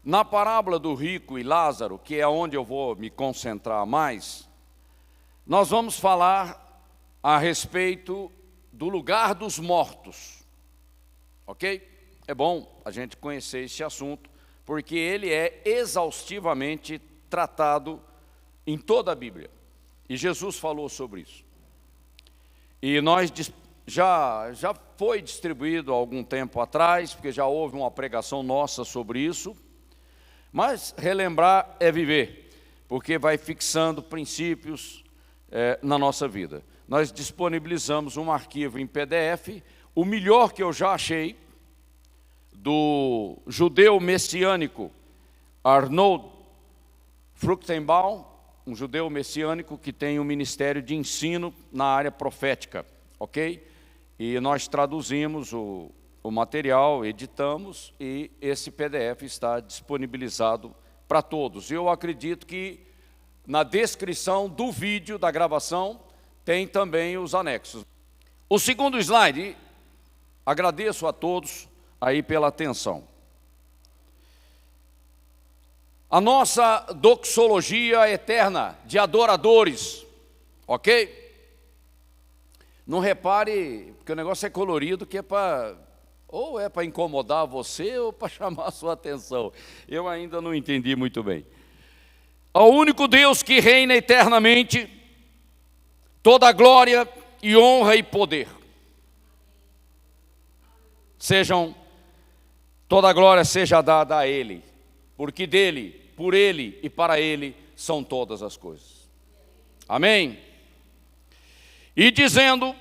Na parábola do rico e Lázaro, que é onde eu vou me concentrar mais, nós vamos falar a respeito do lugar dos mortos, ok? É bom a gente conhecer esse assunto, porque ele é exaustivamente tratado em toda a Bíblia, e Jesus falou sobre isso. E nós já foi distribuído há algum tempo atrás, porque já houve uma pregação nossa sobre isso, mas relembrar é viver, porque vai fixando princípios na nossa vida. Nós disponibilizamos um arquivo em PDF, o melhor que eu já achei, do judeu messiânico Arnold Fruchtenbaum, um judeu messiânico que tem um ministério de ensino na área profética, ok? E nós traduzimos o material, editamos, e esse PDF está disponibilizado para todos. Eu acredito que na descrição do vídeo, da gravação, tem também os anexos. O segundo slide, agradeço a todos aí pela atenção. A nossa doxologia eterna de adoradores, ok? Não repare, porque o negócio é colorido, que é para, ou é para incomodar você, ou para chamar a sua atenção. Eu ainda não entendi muito bem. Ao único Deus que reina eternamente, toda glória e honra e poder. Toda glória seja dada a Ele, porque dele, por Ele e para Ele são todas as coisas. Amém? E dizendo,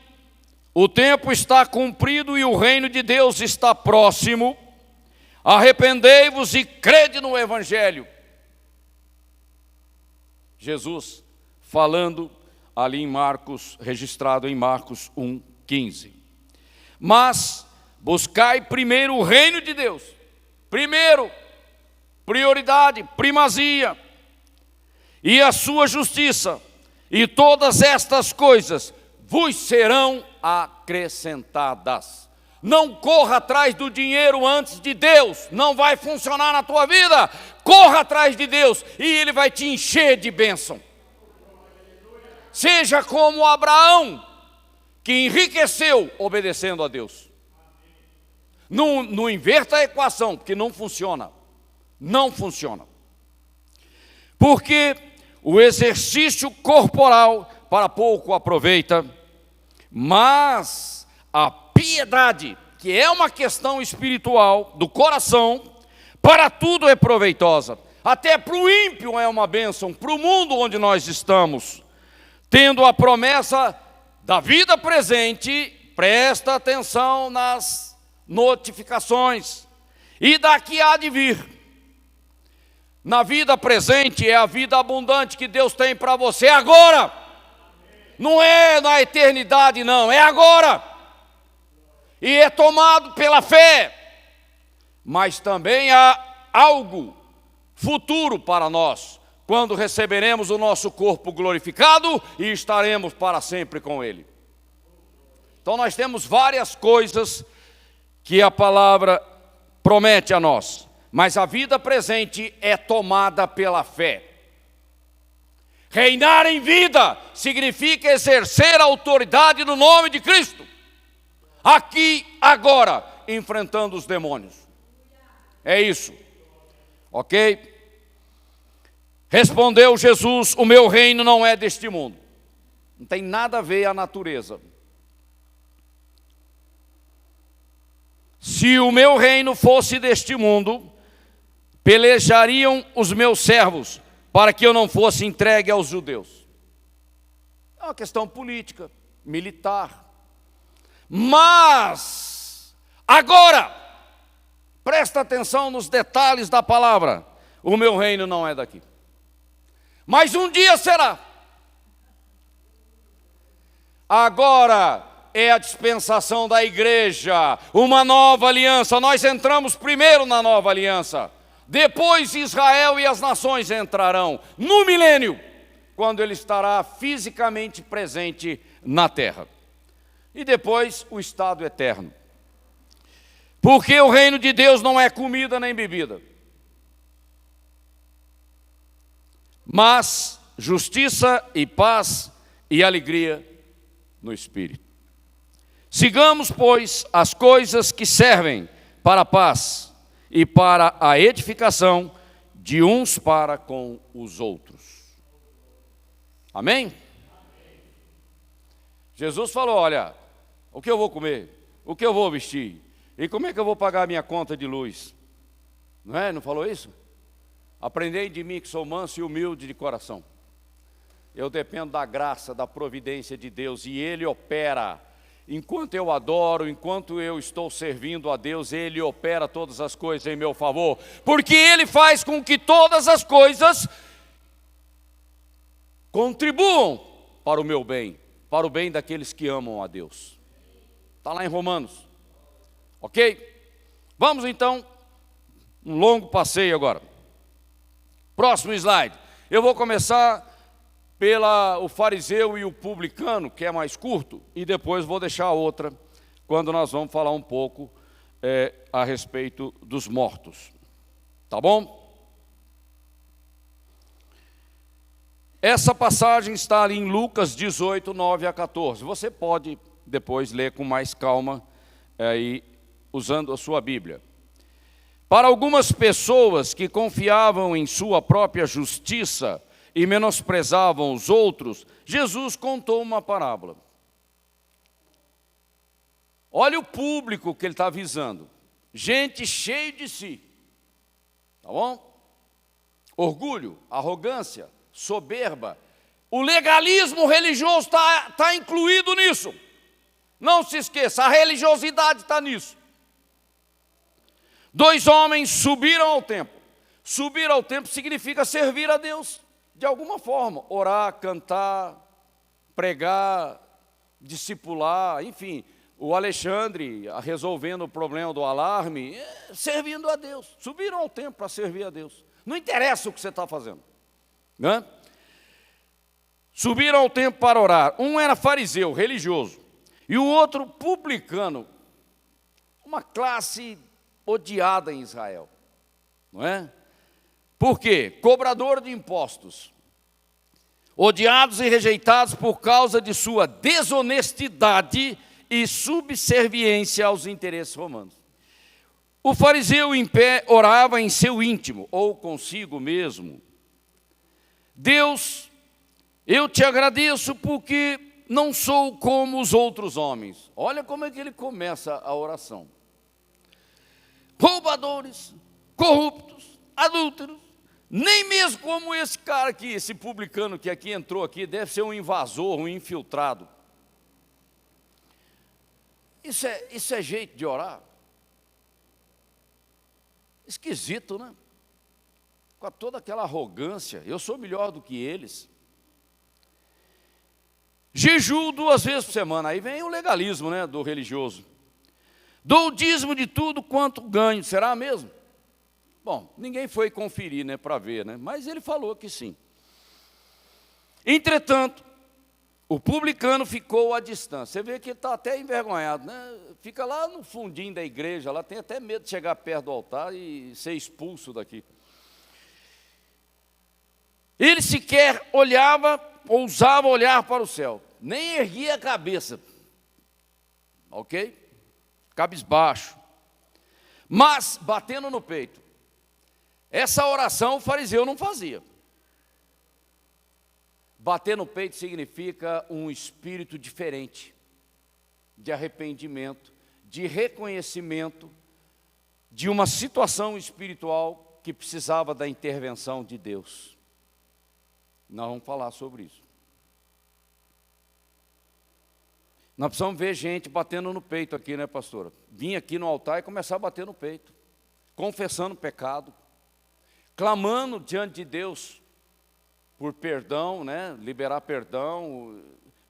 o tempo está cumprido e o reino de Deus está próximo, arrependei-vos e crede no Evangelho. Jesus falando ali em Marcos, registrado em Marcos 1:15. Mas buscai primeiro o reino de Deus. Primeiro, prioridade, primazia, e a sua justiça, e todas estas coisas vos serão acrescentadas. Não corra atrás do dinheiro antes de Deus, não vai funcionar na tua vida. Corra atrás de Deus e Ele vai te encher de bênção. Seja como Abraão, que enriqueceu obedecendo a Deus. Não inverta a equação, porque não funciona. Não funciona. Porque o exercício corporal para pouco aproveita, mas a piedade, que é uma questão espiritual do coração, para tudo é proveitosa. Até para o ímpio é uma bênção, para o mundo onde nós estamos. Tendo a promessa da vida presente, presta atenção nas notificações, e da que há de vir. Na vida presente é a vida abundante que Deus tem para você agora. Não é na eternidade, não, é agora. E é tomado pela fé. Mas também há algo futuro para nós, quando receberemos o nosso corpo glorificado e estaremos para sempre com Ele. Então nós temos várias coisas que a palavra promete a nós, mas a vida presente é tomada pela fé. Reinar em vida significa exercer a autoridade no nome de Cristo, aqui, agora, enfrentando os demônios. É isso, ok? Respondeu Jesus, o meu reino não é deste mundo. Não tem nada a ver a natureza. Se o meu reino fosse deste mundo, pelejariam os meus servos, para que eu não fosse entregue aos judeus. É uma questão política, militar. Mas, agora, presta atenção nos detalhes da palavra. O meu reino não é daqui. Mas um dia será. Agora é a dispensação da igreja, uma nova aliança. Nós entramos primeiro na nova aliança. Depois Israel e as nações entrarão no milênio, quando ele estará fisicamente presente na terra. E depois o estado eterno. Porque o reino de Deus não é comida nem bebida. mas justiça e paz e alegria no Espírito. Sigamos, pois, as coisas que servem para a paz e para a edificação de uns para com os outros. Amém? Jesus falou, olha, o que eu vou comer? O que eu vou vestir? E como é que eu vou pagar a minha conta de luz? Não é? Não falou isso? Aprendei de mim que sou manso e humilde de coração. Eu dependo da graça, da providência de Deus, e Ele opera. Enquanto eu adoro, enquanto eu estou servindo a Deus, Ele opera todas as coisas em meu favor, porque Ele faz com que todas as coisas contribuam para o meu bem, para o bem daqueles que amam a Deus. Está lá em Romanos, ok? Vamos então, um longo passeio agora. Próximo slide. Eu vou começar o fariseu e o publicano, que é mais curto, e depois vou deixar a outra, quando nós vamos falar um pouco a respeito dos mortos. Tá bom? Essa passagem está ali em Lucas 18, 9 a 14. Você pode depois ler com mais calma, usando a sua Bíblia. Para algumas pessoas que confiavam em sua própria justiça e menosprezavam os outros, Jesus contou uma parábola. Olha o público que ele está avisando. Gente cheia de si. Tá bom? Orgulho, arrogância, soberba. O legalismo religioso está incluído nisso. Não se esqueça, a religiosidade está nisso. 2 homens subiram ao templo. Subir ao templo significa servir a Deus de alguma forma. Orar, cantar, pregar, discipular, enfim. O Alexandre resolvendo o problema do alarme, servindo a Deus. Subiram ao templo para servir a Deus. Não interessa o que você está fazendo, né? Subiram ao templo para orar. Um era fariseu, religioso, e o outro publicano, uma classe odiada em Israel, não é? Por quê? Cobrador de impostos, odiados e rejeitados por causa de sua desonestidade e subserviência aos interesses romanos. O fariseu em pé orava em seu íntimo, ou consigo mesmo: Deus, eu te agradeço porque não sou como os outros homens. Olha como é que ele começa a oração. Roubadores, corruptos, adúlteros, nem mesmo como esse cara aqui, esse publicano que aqui entrou aqui, deve ser um invasor, um infiltrado. Isso é jeito de orar? Esquisito, né? Com toda aquela arrogância, eu sou melhor do que eles. Jejuo 2 vezes por semana, aí vem o legalismo, né, do religioso. Dou o dízimo de tudo quanto ganho, será mesmo? Bom, ninguém foi conferir, né, para ver, né, mas ele falou que sim. Entretanto, o publicano ficou à distância. Você vê que ele está até envergonhado, né? Fica lá no fundinho da igreja, lá tem até medo de chegar perto do altar e ser expulso daqui. Ele sequer olhava, ousava olhar para o céu, nem erguia a cabeça, ok? Cabisbaixo, mas batendo no peito. Essa oração o fariseu não fazia. Bater no peito significa um espírito diferente, de arrependimento, de reconhecimento de uma situação espiritual que precisava da intervenção de Deus. Nós vamos falar sobre isso. Nós precisamos ver gente batendo no peito aqui, né, pastora? Vir aqui no altar e começar a bater no peito, confessando pecado, clamando diante de Deus por perdão, né? Liberar perdão,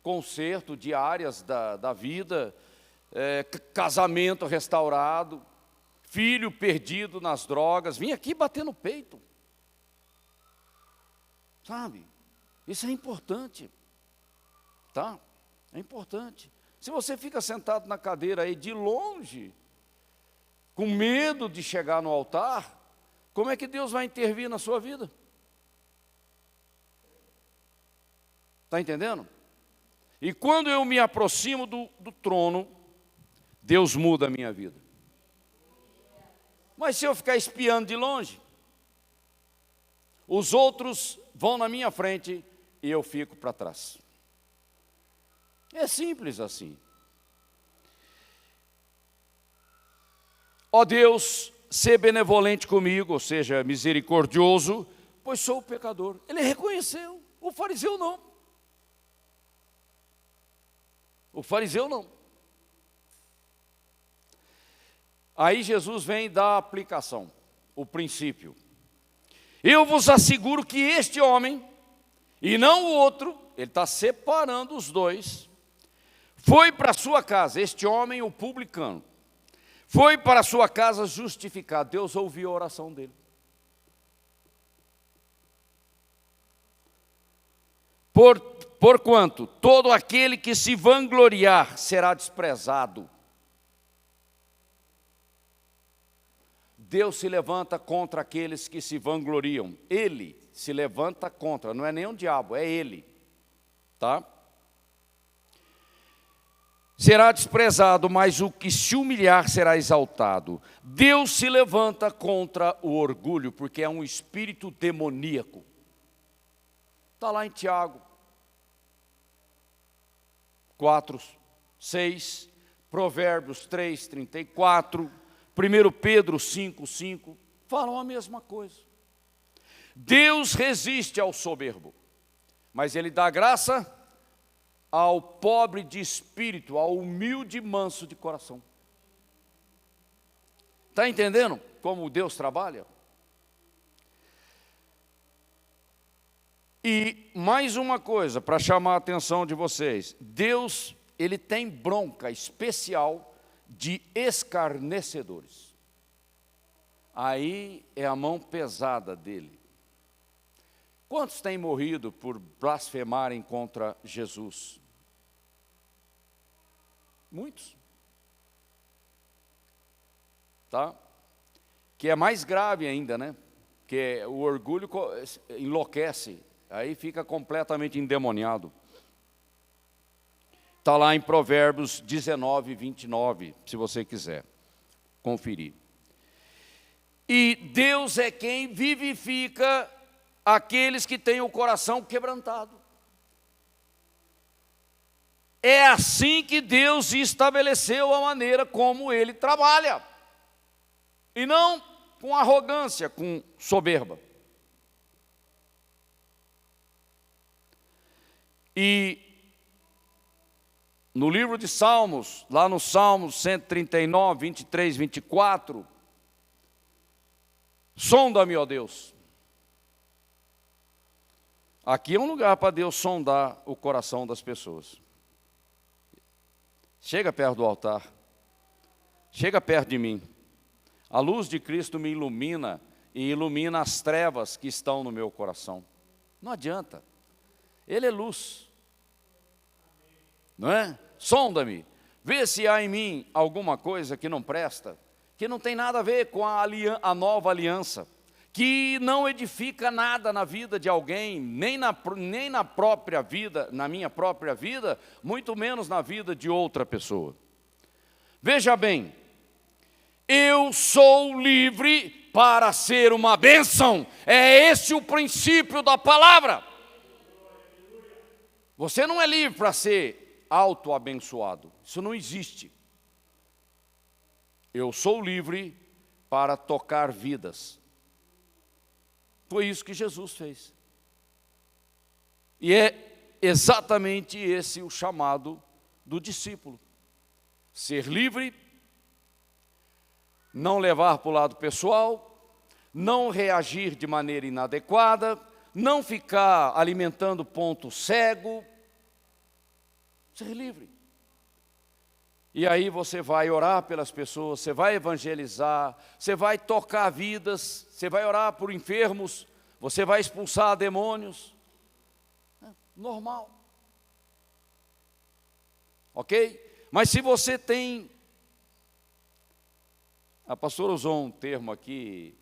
conserto de áreas da vida, casamento restaurado, filho perdido nas drogas. Vim aqui bater no peito, sabe? Isso é importante, tá? É importante. Se você fica sentado na cadeira aí de longe, com medo de chegar no altar, como é que Deus vai intervir na sua vida? Está entendendo? E quando eu me aproximo do trono, Deus muda a minha vida. Mas se eu ficar espiando de longe, os outros vão na minha frente e eu fico para trás. É simples assim. Ó Deus, ser benevolente comigo, ou seja, misericordioso, pois sou pecador. Ele reconheceu, o fariseu não. O fariseu não. Aí Jesus vem dar a aplicação, o princípio. Eu vos asseguro que este homem, e não o outro, ele está separando os dois, foi para a sua casa, este homem, o publicano, foi para a sua casa justificado. Deus ouviu a oração dele. Porquanto todo aquele que se vangloriar será desprezado. Deus se levanta contra aqueles que se vangloriam. Ele se levanta contra, não é nem o diabo, é ele. Tá? Será desprezado, mas o que se humilhar será exaltado. Deus se levanta contra o orgulho, porque é um espírito demoníaco. Está lá em Tiago 4:6, Provérbios 3:34, 1 Pedro 5:5, falam a mesma coisa. Deus resiste ao soberbo, mas Ele dá graça ao pobre de espírito, ao humilde e manso de coração. Está entendendo como Deus trabalha? E mais uma coisa para chamar a atenção de vocês. Deus, Ele tem bronca especial de escarnecedores. Aí é a mão pesada dele. Quantos têm morrido por blasfemarem contra Jesus? Muitos. Tá? Que é mais grave ainda, né? Que o orgulho enlouquece, aí fica completamente endemoniado. Está lá em Provérbios 19:29, se você quiser conferir. E Deus é quem vivifica aqueles que têm o coração quebrantado. É assim que Deus estabeleceu a maneira como Ele trabalha. E não com arrogância, com soberba. E no livro de Salmos, lá no Salmos 139, 23, 24, sonda-me, ó Deus. Aqui é um lugar para Deus sondar o coração das pessoas. Chega perto do altar, chega perto de mim. A luz de Cristo me ilumina e ilumina as trevas que estão no meu coração. Não adianta, Ele é luz. Não é? Sonda-me, vê se há em mim alguma coisa que não presta, que não tem nada a ver com a nova aliança, que não edifica nada na vida de alguém, nem na própria vida, na minha própria vida, muito menos na vida de outra pessoa. Veja bem, eu sou livre para ser uma bênção, é esse o princípio da palavra. Você não é livre para ser auto-abençoado, isso não existe. Eu sou livre para tocar vidas. Foi isso que Jesus fez. E é exatamente esse o chamado do discípulo. Ser livre, não levar para o lado pessoal, não reagir de maneira inadequada, não ficar alimentando ponto cego. Ser livre. E aí você vai orar pelas pessoas, você vai evangelizar, você vai tocar vidas, você vai orar por enfermos, você vai expulsar demônios. Normal. Ok? Mas se você tem... A pastora usou um termo aqui,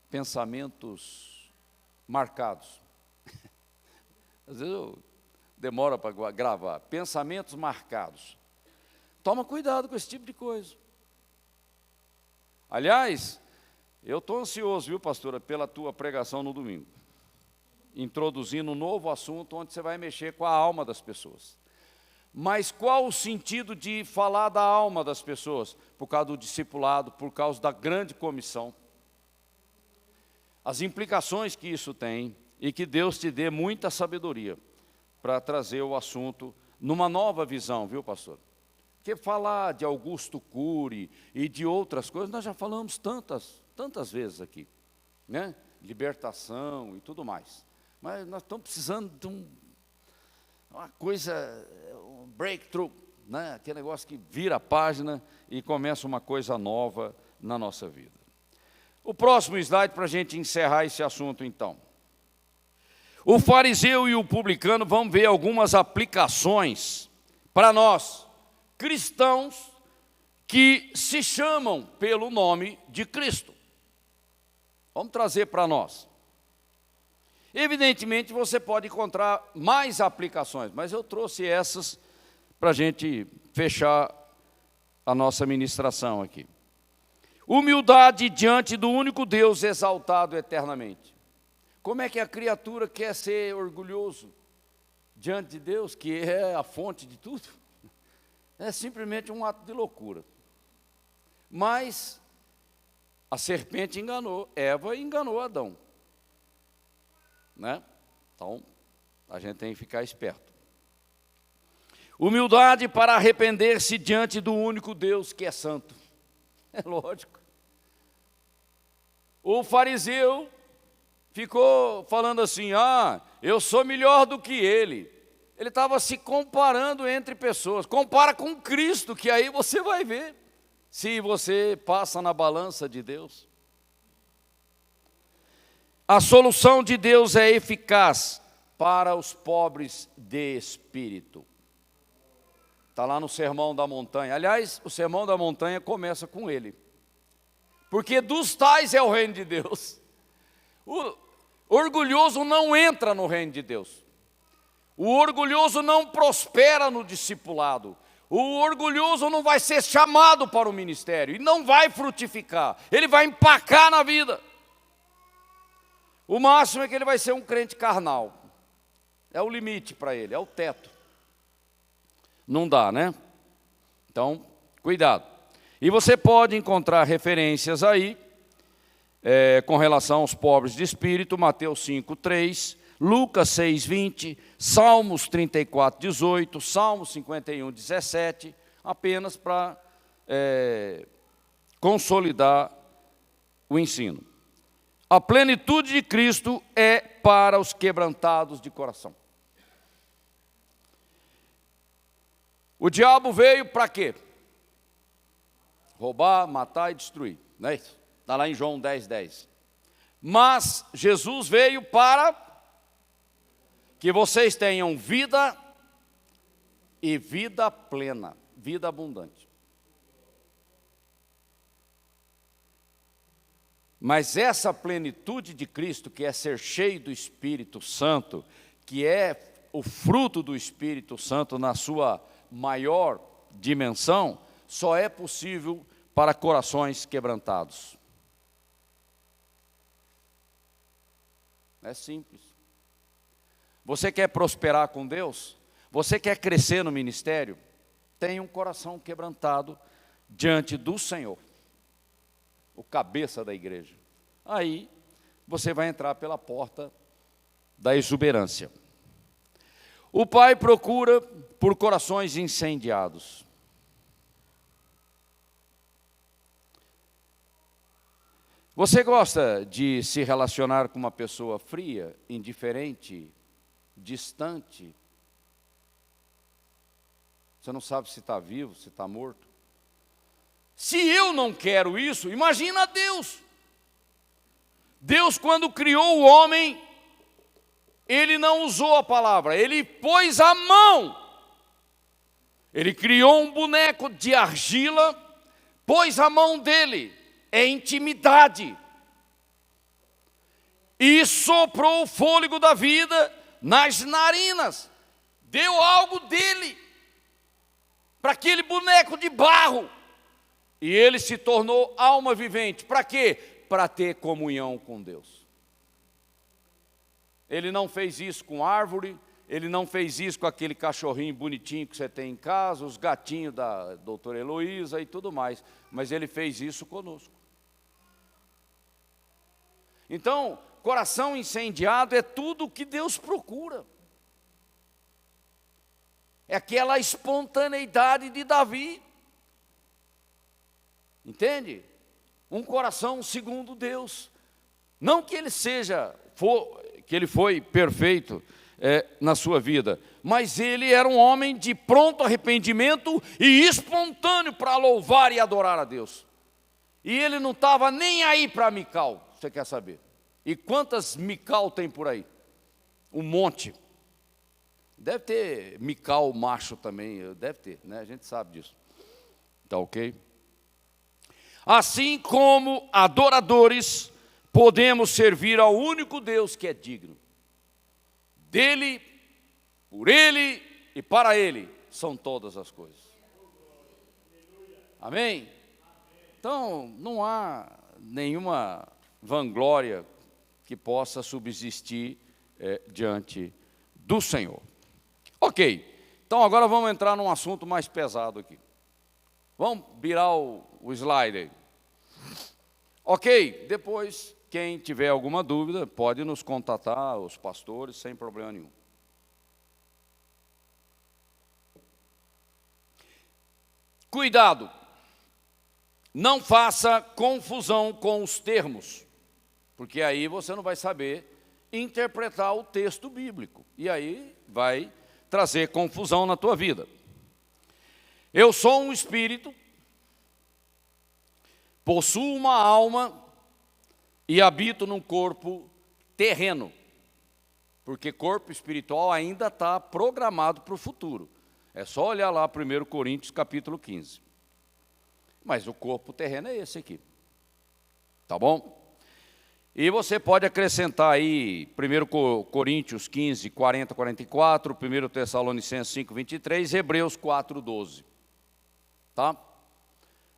pensamentos marcados. Às vezes eu demora para gravar. Pensamentos marcados. Toma cuidado com esse tipo de coisa. Aliás, eu estou ansioso, viu, pastora, pela tua pregação no domingo. Introduzindo um novo assunto onde você vai mexer com a alma das pessoas. Mas qual o sentido de falar da alma das pessoas? Por causa do discipulado, por causa da grande comissão. As implicações que isso tem e que Deus te dê muita sabedoria para trazer o assunto numa nova visão, viu, pastor? Porque falar de Augusto Cury e de outras coisas, nós já falamos tantas vezes aqui, né? Libertação e tudo mais. Mas nós estamos precisando de uma coisa, um breakthrough, né? Aquele negócio que vira a página e começa uma coisa nova na nossa vida. O próximo slide para a gente encerrar esse assunto, então. O fariseu e o publicano vão ver algumas aplicações para nós, cristãos, que se chamam pelo nome de Cristo. Vamos trazer para nós. Evidentemente, você pode encontrar mais aplicações, mas eu trouxe essas para a gente fechar a nossa ministração aqui. Humildade diante do único Deus exaltado eternamente. Como é que a criatura quer ser orgulhoso diante de Deus, que é a fonte de tudo? É simplesmente um ato de loucura. Mas a serpente enganou Eva e enganou Adão. Né? Então, a gente tem que ficar esperto. Humildade para arrepender-se diante do único Deus que é santo. É lógico. O fariseu ficou falando assim, eu sou melhor do que ele. Ele estava se comparando entre pessoas. Compara com Cristo, que aí você vai ver se você passa na balança de Deus. A solução de Deus é eficaz para os pobres de espírito. Está lá no Sermão da Montanha. Aliás, o Sermão da Montanha começa com ele. Porque dos tais é o reino de Deus. O orgulhoso não entra no reino de Deus. O orgulhoso não prospera no discipulado. O orgulhoso não vai ser chamado para o ministério. E não vai frutificar. Ele vai empacar na vida. O máximo é que ele vai ser um crente carnal. É o limite para ele, é o teto. Não dá, né? Então, cuidado. E você pode encontrar referências aí, com relação aos pobres de espírito, Mateus 5:3, Lucas 6:20, Salmos 34:18, Salmos 51:17, apenas para consolidar o ensino. A plenitude de Cristo é para os quebrantados de coração. O diabo veio para quê? Roubar, matar e destruir, não é isso? Está lá em João 10:10. Mas Jesus veio para que vocês tenham vida e vida plena, vida abundante. Mas essa plenitude de Cristo, que é ser cheio do Espírito Santo, que é o fruto do Espírito Santo na sua maior dimensão, só é possível para corações quebrantados. É simples. Você quer prosperar com Deus? Você quer crescer no ministério? Tenha um coração quebrantado diante do Senhor, o cabeça da igreja. Aí você vai entrar pela porta da exuberância. O Pai procura por corações incendiados. Você gosta de se relacionar com uma pessoa fria, indiferente, distante? Você não sabe se está vivo, se está morto? Se eu não quero isso, imagina Deus. Deus, quando criou o homem, Ele não usou a palavra, Ele pôs a mão. Ele criou um boneco de argila, pôs a mão dele, é intimidade. E soprou o fôlego da vida nas narinas deu algo dele para aquele boneco de barro. E ele se tornou alma vivente. Para quê? Para ter comunhão com Deus. Ele não fez isso com árvore, ele não fez isso com aquele cachorrinho bonitinho que você tem em casa, os gatinhos da doutora Heloísa e tudo mais, mas ele fez isso conosco. Então, coração incendiado é tudo o que Deus procura. É aquela espontaneidade de Davi. Entende? Um coração segundo Deus. Não que ele que ele foi perfeito na sua vida, mas ele era um homem de pronto arrependimento e espontâneo para louvar e adorar a Deus. E ele não estava nem aí para Mical, você quer saber? E quantas Mical tem por aí? Um monte. Deve ter Mical macho também, deve ter, né? A gente sabe disso. Tá ok? Assim como adoradores, podemos servir ao único Deus que é digno. Dele, por Ele e para Ele são todas as coisas. Amém? Então, não há nenhuma vanglória que possa subsistir diante do Senhor. Ok, então agora vamos entrar num assunto mais pesado aqui. Vamos virar o slide aí. Ok, depois, quem tiver alguma dúvida, pode nos contatar, os pastores, sem problema nenhum. Cuidado, não faça confusão com os termos, porque aí você não vai saber interpretar o texto bíblico, e aí vai trazer confusão na tua vida. Eu sou um espírito, possuo uma alma e habito num corpo terreno, porque corpo espiritual ainda está programado para o futuro. É só olhar lá 1 Coríntios capítulo 15. Mas o corpo terreno é esse aqui. Tá bom? E você pode acrescentar aí 1 Coríntios 15, 40, 44, 1 Tessalonicenses 5, 23, Hebreus 4, 12. Tá?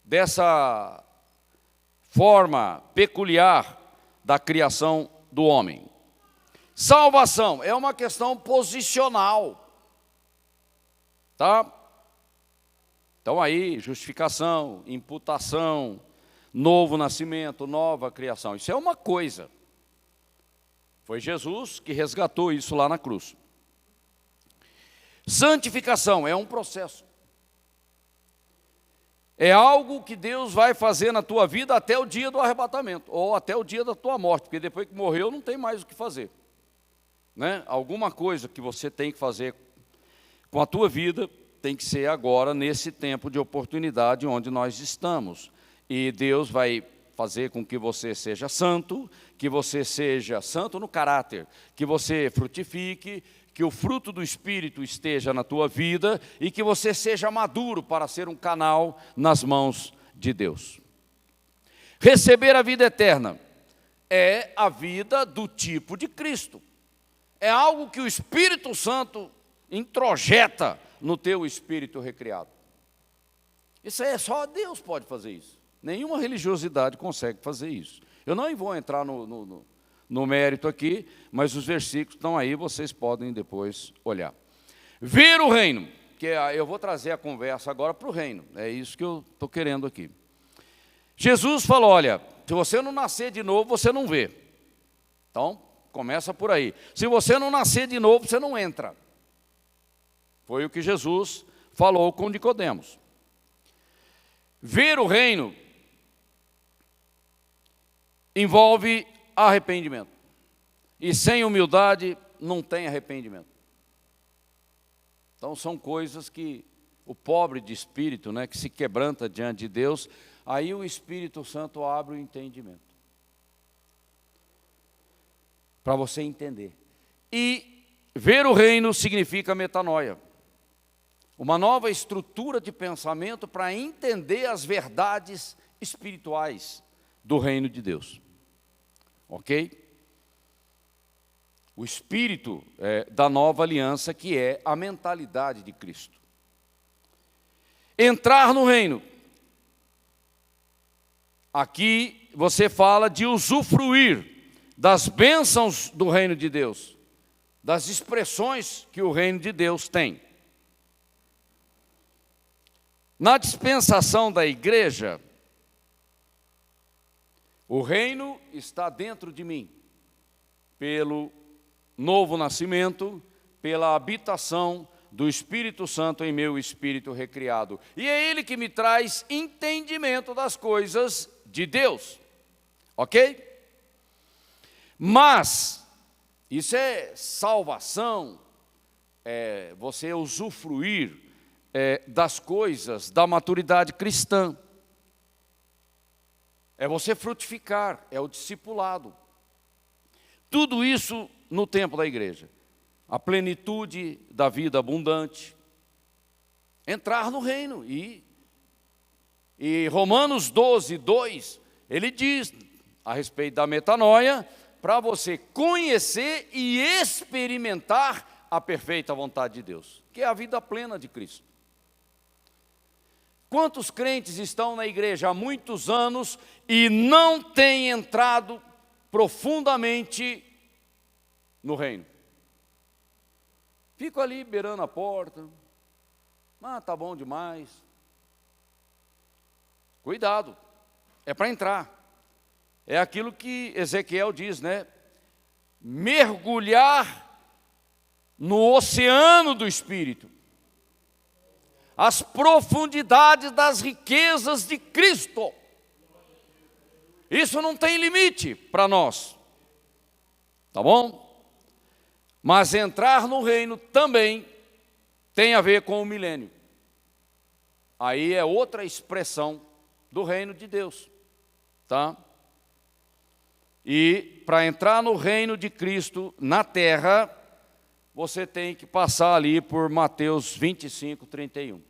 Dessa forma peculiar da criação do homem. Salvação é uma questão posicional. Tá? Então aí, justificação, imputação, novo nascimento, nova criação. Isso é uma coisa. Foi Jesus que resgatou isso lá na cruz. Santificação é um processo. É algo que Deus vai fazer na tua vida até o dia do arrebatamento, ou até o dia da tua morte, porque depois que morreu não tem mais o que fazer. Né? Alguma coisa que você tem que fazer com a tua vida tem que ser agora, nesse tempo de oportunidade onde nós estamos. E Deus vai fazer com que você seja santo no caráter, que você frutifique, que o fruto do Espírito esteja na tua vida e que você seja maduro para ser um canal nas mãos de Deus. Receber a vida eterna é a vida do tipo de Cristo. É algo que o Espírito Santo introjeta no teu espírito recriado. Isso aí só Deus pode fazer isso. Nenhuma religiosidade consegue fazer isso. Eu não vou entrar no mérito aqui, mas os versículos estão aí, vocês podem depois olhar. Ver o reino, que eu vou trazer a conversa agora para o reino, é isso que eu estou querendo aqui. Jesus falou, olha, se você não nascer de novo, você não vê. Então, começa por aí. Se você não nascer de novo, você não entra. Foi o que Jesus falou com Nicodemos. Ver o reino envolve arrependimento. E sem humildade não tem arrependimento. Então são coisas que o pobre de espírito, né, que se quebranta diante de Deus, aí o Espírito Santo abre o entendimento. Para você entender. E ver o reino significa metanoia. Uma nova estrutura de pensamento para entender as verdades espirituais do reino de Deus. Ok? o espírito da nova aliança, que é a mentalidade de Cristo. Entrar no reino. Aqui você fala de usufruir das bênçãos do reino de Deus, das expressões que o reino de Deus tem. Na dispensação da igreja, o reino está dentro de mim, pelo novo nascimento, pela habitação do Espírito Santo em meu espírito recriado. E é Ele que me traz entendimento das coisas de Deus, ok? Mas, isso é salvação, você usufruir das coisas da maturidade cristã. É você frutificar, é o discipulado. Tudo isso no tempo da igreja. A plenitude da vida abundante. Entrar no reino. E Romanos 12, 2, ele diz a respeito da metanoia, para você conhecer e experimentar a perfeita vontade de Deus, que é a vida plena de Cristo. Quantos crentes estão na igreja há muitos anos e não têm entrado profundamente no reino? Fico ali beirando a porta. Tá bom demais. Cuidado, é para entrar. É aquilo que Ezequiel diz, né? Mergulhar no oceano do Espírito. As profundidades das riquezas de Cristo. Isso não tem limite para nós. Tá bom? Mas entrar no reino também tem a ver com o milênio. Aí é outra expressão do reino de Deus. Tá? E para entrar no reino de Cristo na terra, você tem que passar ali por Mateus 25, 31.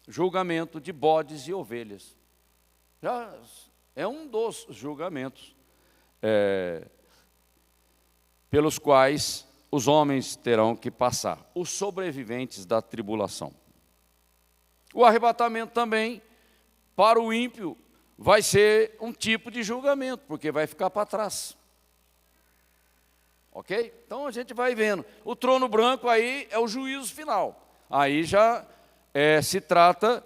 Julgamento de bodes e ovelhas. Já é um dos julgamentos pelos quais os homens terão que passar, os sobreviventes da tribulação. O arrebatamento também, para o ímpio, vai ser um tipo de julgamento, porque vai ficar para trás. Ok? Então a gente vai vendo. O trono branco aí é o juízo final. Aí já se trata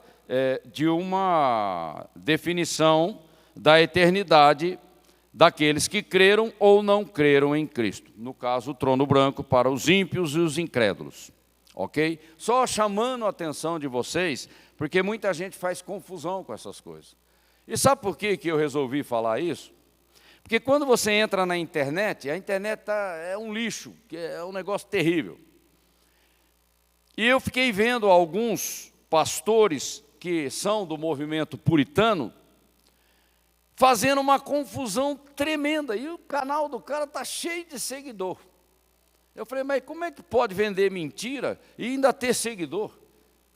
de uma definição da eternidade daqueles que creram ou não creram em Cristo. No caso, o trono branco para os ímpios e os incrédulos. Ok? Só chamando a atenção de vocês, porque muita gente faz confusão com essas coisas. E sabe por que eu resolvi falar isso? Porque quando você entra na internet, a internet é um lixo, que é um negócio terrível. E eu fiquei vendo alguns pastores que são do movimento puritano fazendo uma confusão tremenda. E o canal do cara está cheio de seguidor. Eu falei, mas como é que pode vender mentira e ainda ter seguidor?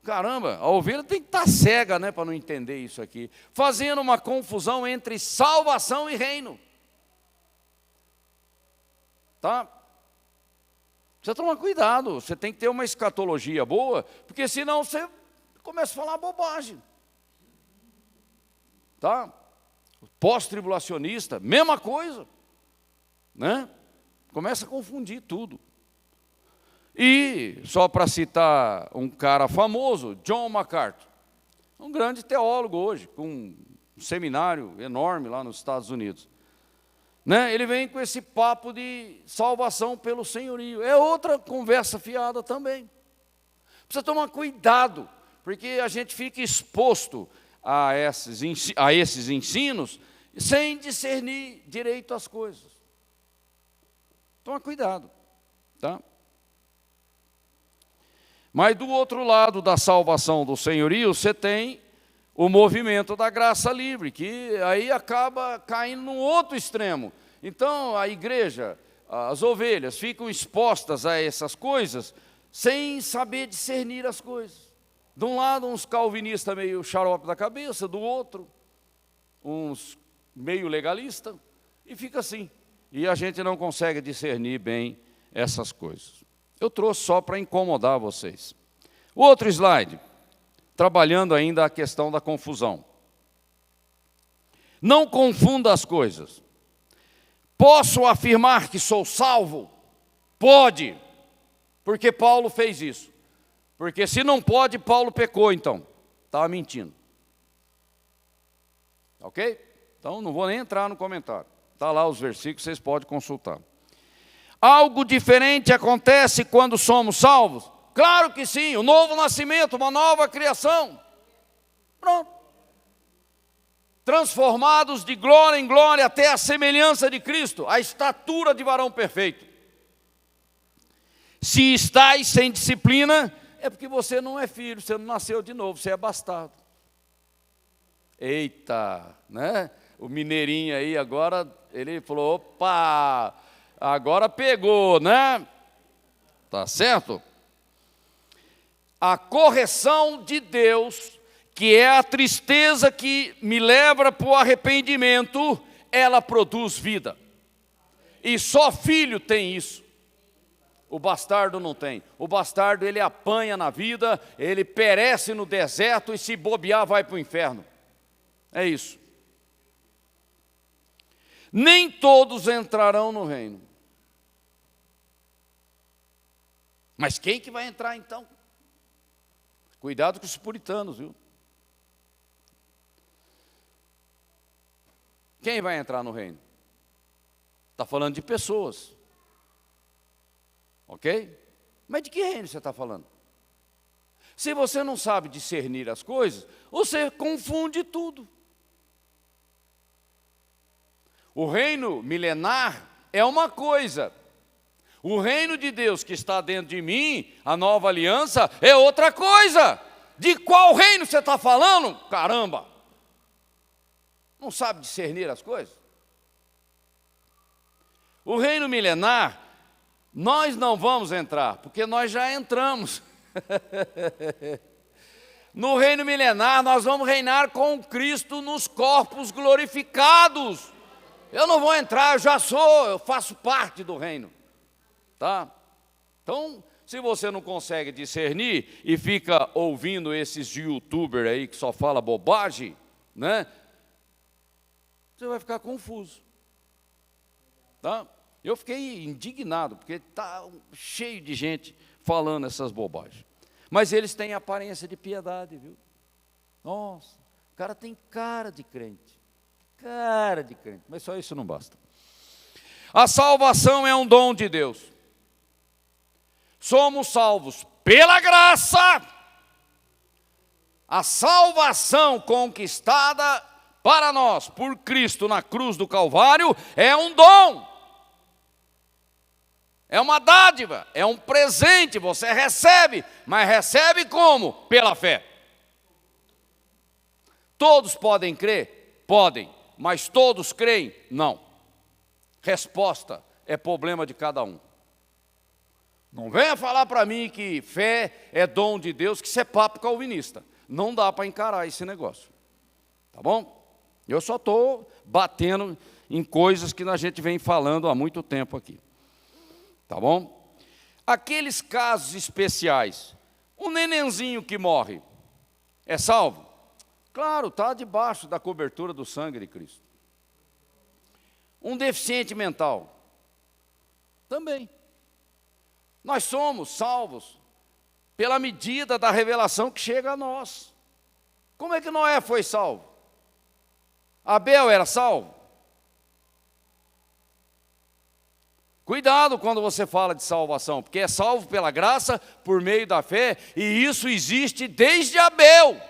Caramba, a ovelha tem que estar cega, né, para não entender isso aqui. Fazendo uma confusão entre salvação e reino. Tá? Precisa tomar cuidado, você tem que ter uma escatologia boa, porque senão você começa a falar bobagem. Tá? Pós-tribulacionista, mesma coisa. Né? Começa a confundir tudo. E, só para citar um cara famoso, John MacArthur, um grande teólogo hoje, com um seminário enorme lá nos Estados Unidos. Né? Ele vem com esse papo de salvação pelo senhorio. É outra conversa fiada também. Precisa tomar cuidado, porque a gente fica exposto a esses ensinos sem discernir direito as coisas. Toma cuidado, tá? Mas do outro lado da salvação do senhorio, você tem o movimento da graça livre, que aí acaba caindo num outro extremo. Então a igreja, as ovelhas, ficam expostas a essas coisas sem saber discernir as coisas. De um lado, uns calvinistas meio xarope da cabeça, do outro, uns meio legalistas, e fica assim. e a gente não consegue discernir bem essas coisas. Eu trouxe só para incomodar vocês. O outro slide, trabalhando ainda a questão da confusão. Não confunda as coisas. Posso afirmar que sou salvo? Pode, porque Paulo fez isso. Porque se não pode, Paulo pecou então. Estava mentindo. Ok? Então não vou nem entrar no comentário. Está lá os versículos, vocês podem consultar. Algo diferente acontece quando somos salvos? Claro que sim, o novo nascimento, uma nova criação. Pronto. Transformados de glória em glória até a semelhança de Cristo, a estatura de varão perfeito. Se estáis sem disciplina, é porque você não é filho, você não nasceu de novo, você é bastardo. Eita, né? O mineirinho aí agora, ele falou, opa, agora pegou, né? Tá certo? A correção de Deus, que é a tristeza que me leva para o arrependimento, ela produz vida. E só filho tem isso. O bastardo não tem. O bastardo, ele apanha na vida, ele perece no deserto e se bobear vai para o inferno. É isso. Nem todos entrarão no reino. Mas quem que vai entrar então? Cuidado com os puritanos, viu? Quem vai entrar no reino? Está falando de pessoas. Ok? Mas de que reino você está falando? Se você não sabe discernir as coisas, você confunde tudo. O reino milenar é uma coisa. O reino de Deus que está dentro de mim, a nova aliança, é outra coisa. De qual reino você está falando? Caramba! Não sabe discernir as coisas? O reino milenar, nós não vamos entrar, porque nós já entramos. No reino milenar, nós vamos reinar com Cristo nos corpos glorificados. Eu não vou entrar, eu já sou, eu faço parte do reino. Tá? Então, se você não consegue discernir e fica ouvindo esses youtubers aí que só fala bobagem, né? Você vai ficar confuso. Tá? Eu fiquei indignado, porque está cheio de gente falando essas bobagens. Mas eles têm aparência de piedade, viu? Nossa, o cara tem cara de crente. Cara de crente, mas só isso não basta. A salvação é um dom de Deus. Somos salvos pela graça. A salvação conquistada para nós por Cristo na cruz do Calvário é um dom. É uma dádiva, é um presente, você recebe, mas recebe como? Pela fé. Todos podem crer? Podem, mas todos creem? Não. Resposta é problema de cada um. Não venha falar para mim que fé é dom de Deus, que isso é papo calvinista. Não dá para encarar esse negócio. Tá bom? Eu só estou batendo em coisas que a gente vem falando há muito tempo aqui. Tá bom? Aqueles casos especiais, um nenenzinho que morre, é salvo? Claro, está debaixo da cobertura do sangue de Cristo. Um deficiente mental, também. Nós somos salvos pela medida da revelação que chega a nós. Como é que Noé foi salvo? Abel era salvo? Cuidado quando você fala de salvação, porque é salvo pela graça, por meio da fé, e isso existe desde Abel.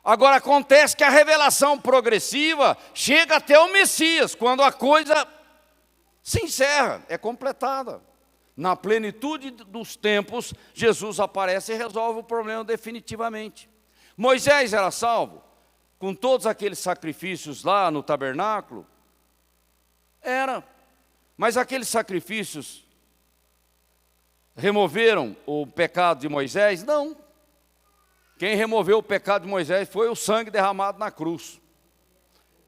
Agora acontece que a revelação progressiva chega até o Messias, quando a coisa se encerra, é completada. Na plenitude dos tempos, Jesus aparece e resolve o problema definitivamente. Moisés era salvo, com todos aqueles sacrifícios lá no tabernáculo? Era. Mas aqueles sacrifícios removeram o pecado de Moisés? Não. Quem removeu o pecado de Moisés foi o sangue derramado na cruz.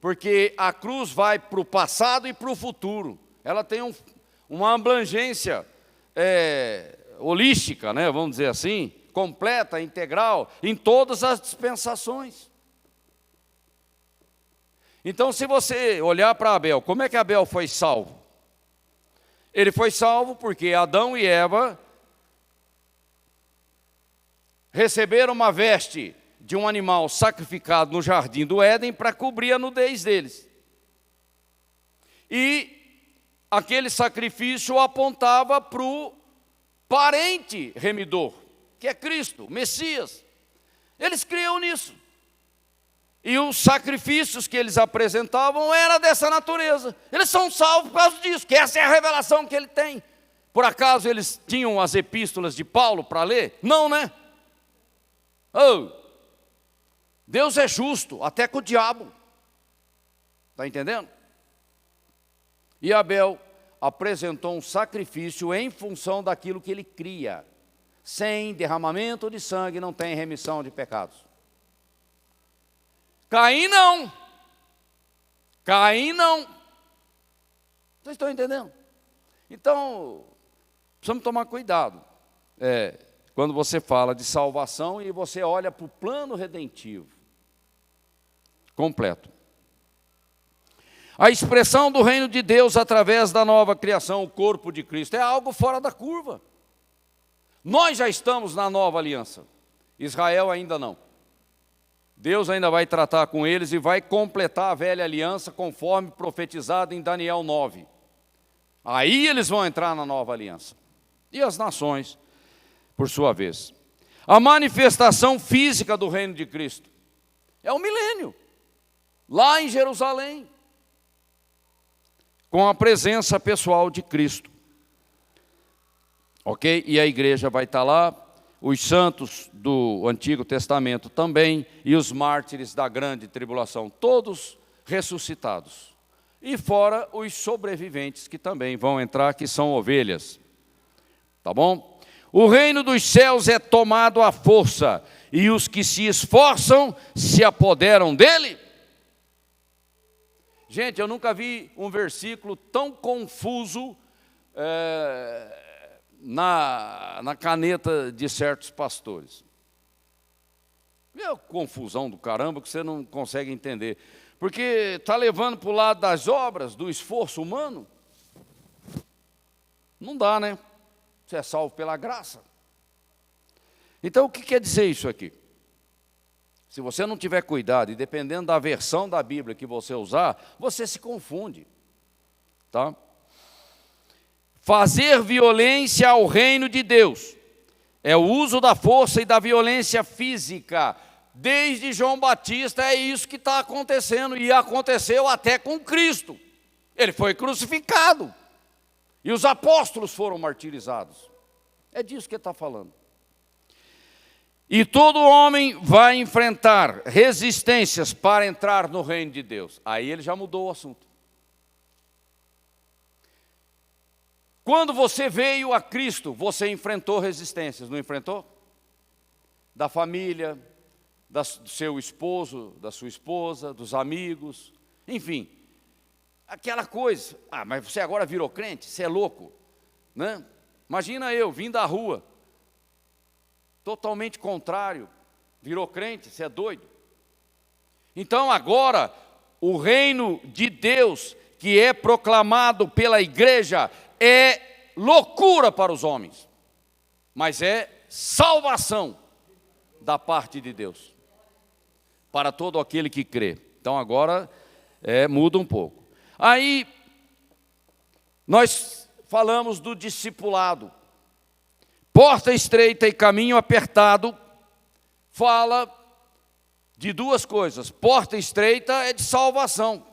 Porque a cruz vai para o passado e para o futuro. ela tem uma abrangência holística, né, vamos dizer assim, completa, integral, em todas as dispensações. Então, se você olhar para Abel, como é que Abel foi salvo? Ele foi salvo porque Adão e Eva receberam uma veste de um animal sacrificado no jardim do Éden para cobrir a nudez deles. E aquele sacrifício apontava para o parente remidor, que é Cristo, Messias. Eles criam nisso. E os sacrifícios que eles apresentavam eram dessa natureza. Eles são salvos por causa disso, que essa é a revelação que ele tem. Por acaso eles tinham as epístolas de Paulo para ler? Não, né? Oh, Deus é justo, até com o diabo. Está entendendo? E Abel apresentou um sacrifício em função daquilo que ele cria. Sem derramamento de sangue não tem remissão de pecados. Caim não. Caim não. Vocês estão entendendo? Então, precisamos tomar cuidado. Quando você fala de salvação e você olha para o plano redentivo completo. A expressão do reino de Deus através da nova criação, o corpo de Cristo, é algo fora da curva. Nós já estamos na nova aliança. Israel ainda não. Deus ainda vai tratar com eles e vai completar a velha aliança conforme profetizado em Daniel 9. Aí eles vão entrar na nova aliança. E as nações, por sua vez. A manifestação física do reino de Cristo é o milênio, lá em Jerusalém, com a presença pessoal de Cristo. Ok? E a igreja vai estar lá, os santos do Antigo Testamento também, e os mártires da grande tribulação, todos ressuscitados. E fora os sobreviventes que também vão entrar, que são ovelhas. Tá bom? O reino dos céus é tomado à força, e os que se esforçam se apoderam dele. Gente, eu nunca vi um versículo tão confuso na caneta de certos pastores. É uma confusão do caramba que você não consegue entender. Porque está levando para o lado das obras, do esforço humano. Não dá, né? Você é salvo pela graça. Então, o que quer dizer isso aqui? Se você não tiver cuidado, e dependendo da versão da Bíblia que você usar, você se confunde. Tá? Fazer violência ao reino de Deus é o uso da força e da violência física. Desde João Batista é isso que está acontecendo, e aconteceu até com Cristo. Ele foi crucificado, e os apóstolos foram martirizados. É disso que ele está falando. E todo homem vai enfrentar resistências para entrar no reino de Deus. Aí ele já mudou o assunto. Quando você veio a Cristo, você enfrentou resistências, não enfrentou? Da família, do seu esposo, da sua esposa, dos amigos, enfim. Aquela coisa, mas você agora virou crente? Você é louco, né? Imagina eu, vim da rua, totalmente contrário, virou crente, você é doido. Então agora, o reino de Deus, que é proclamado pela igreja, é loucura para os homens, mas é salvação da parte de Deus, para todo aquele que crê. Então agora muda um pouco. Aí, nós falamos do discipulado. Porta estreita e caminho apertado, fala de duas coisas. Porta estreita é de salvação.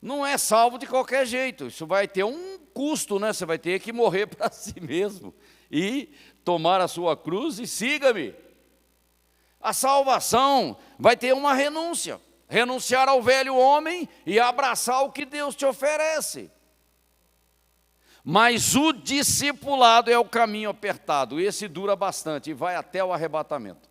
Não é salvo de qualquer jeito. Isso vai ter um custo, né? Você vai ter que morrer para si mesmo e tomar a sua cruz e siga-me. A salvação vai ter uma renúncia. Renunciar ao velho homem e abraçar o que Deus te oferece. Mas o discipulado é o caminho apertado. Esse dura bastante e vai até o arrebatamento.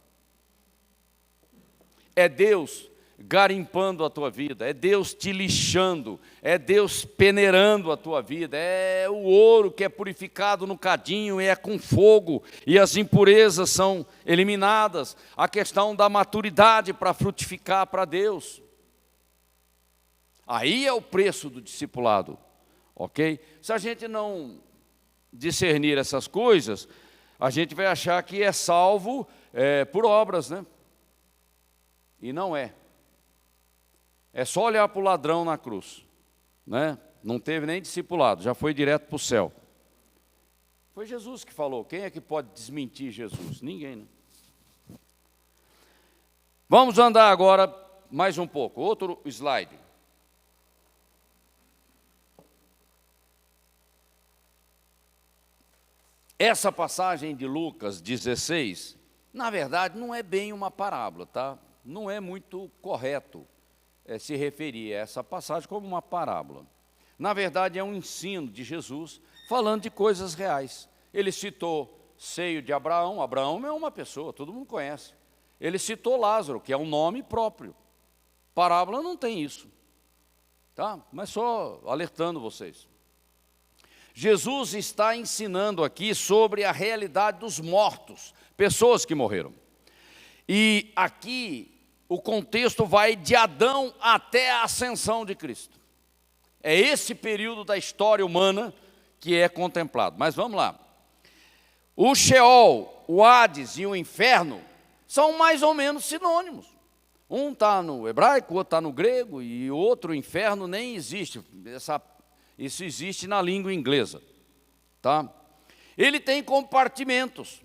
É Deus garimpando a tua vida, é Deus te lixando, é Deus peneirando a tua vida, é o ouro que é purificado no cadinho, é com fogo, e as impurezas são eliminadas, a questão da maturidade para frutificar para Deus. Aí é o preço do discipulado, ok? Se a gente não discernir essas coisas, a gente vai achar que é salvo por obras, né? E não é. É só olhar para o ladrão na cruz, né? Não teve nem discipulado, já foi direto para o céu. Foi Jesus que falou. Quem é que pode desmentir Jesus? Ninguém, né? Vamos andar agora mais um pouco. Outro slide. Essa passagem de Lucas 16, na verdade, não é bem uma parábola, tá? Não é muito correto se referir a essa passagem como uma parábola. Na verdade, é um ensino de Jesus falando de coisas reais. Ele citou seio de Abraão. Abraão é uma pessoa, todo mundo conhece. Ele citou Lázaro, que é um nome próprio. Parábola não tem isso, tá? Mas só alertando vocês. Jesus está ensinando aqui sobre a realidade dos mortos, pessoas que morreram. E aqui o contexto vai de Adão até a ascensão de Cristo. É esse período da história humana que é contemplado. Mas vamos lá. O Sheol, o Hades e o inferno são mais ou menos sinônimos. Um está no hebraico, o outro está no grego, e o outro, inferno, nem existe. Isso existe na língua inglesa, tá? Ele tem compartimentos.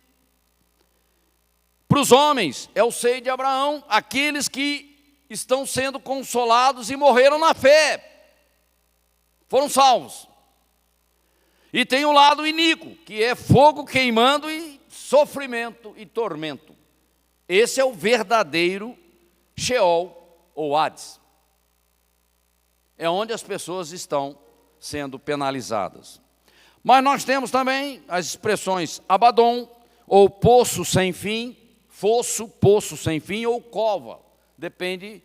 Para os homens, é o seio de Abraão, aqueles que estão sendo consolados e morreram na fé, foram salvos. E tem o lado iníquo, que é fogo queimando e sofrimento e tormento. Esse é o verdadeiro Sheol ou Hades. É onde as pessoas estão sendo penalizadas. Mas nós temos também as expressões Abaddon, ou poço sem fim, fosso, poço sem fim, ou cova. Depende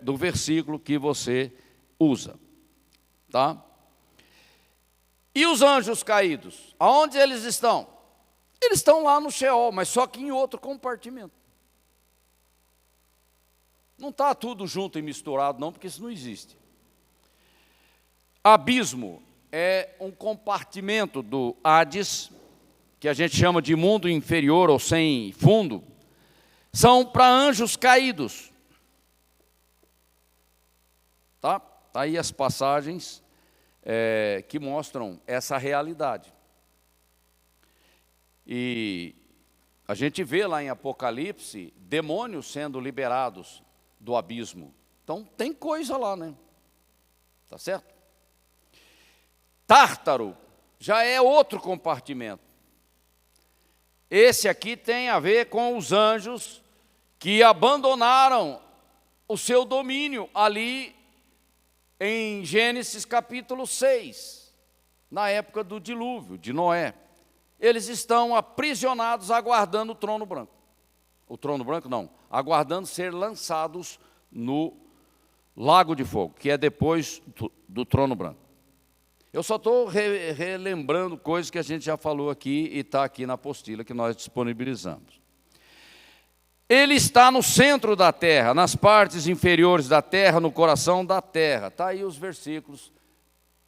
do versículo que você usa. Tá? E os anjos caídos? Aonde eles estão? Eles estão lá no Sheol, mas só que em outro compartimento. Não está tudo junto e misturado não, porque isso não existe. Abismo é um compartimento do Hades, que a gente chama de mundo inferior ou sem fundo, são para anjos caídos. Tá aí as passagens que mostram essa realidade. E a gente vê lá em Apocalipse demônios sendo liberados do abismo. Então tem coisa lá, né? Tá certo? Tártaro já é outro compartimento. Esse aqui tem a ver com os anjos que abandonaram o seu domínio ali em Gênesis capítulo 6, na época do dilúvio, de Noé. Eles estão aprisionados aguardando o trono branco. O trono branco não, aguardando ser lançados no lago de fogo, que é depois do trono branco. Eu só estou relembrando coisas que a gente já falou aqui e está aqui na apostila que nós disponibilizamos. Ele está no centro da terra, nas partes inferiores da terra, no coração da terra. Está aí os versículos.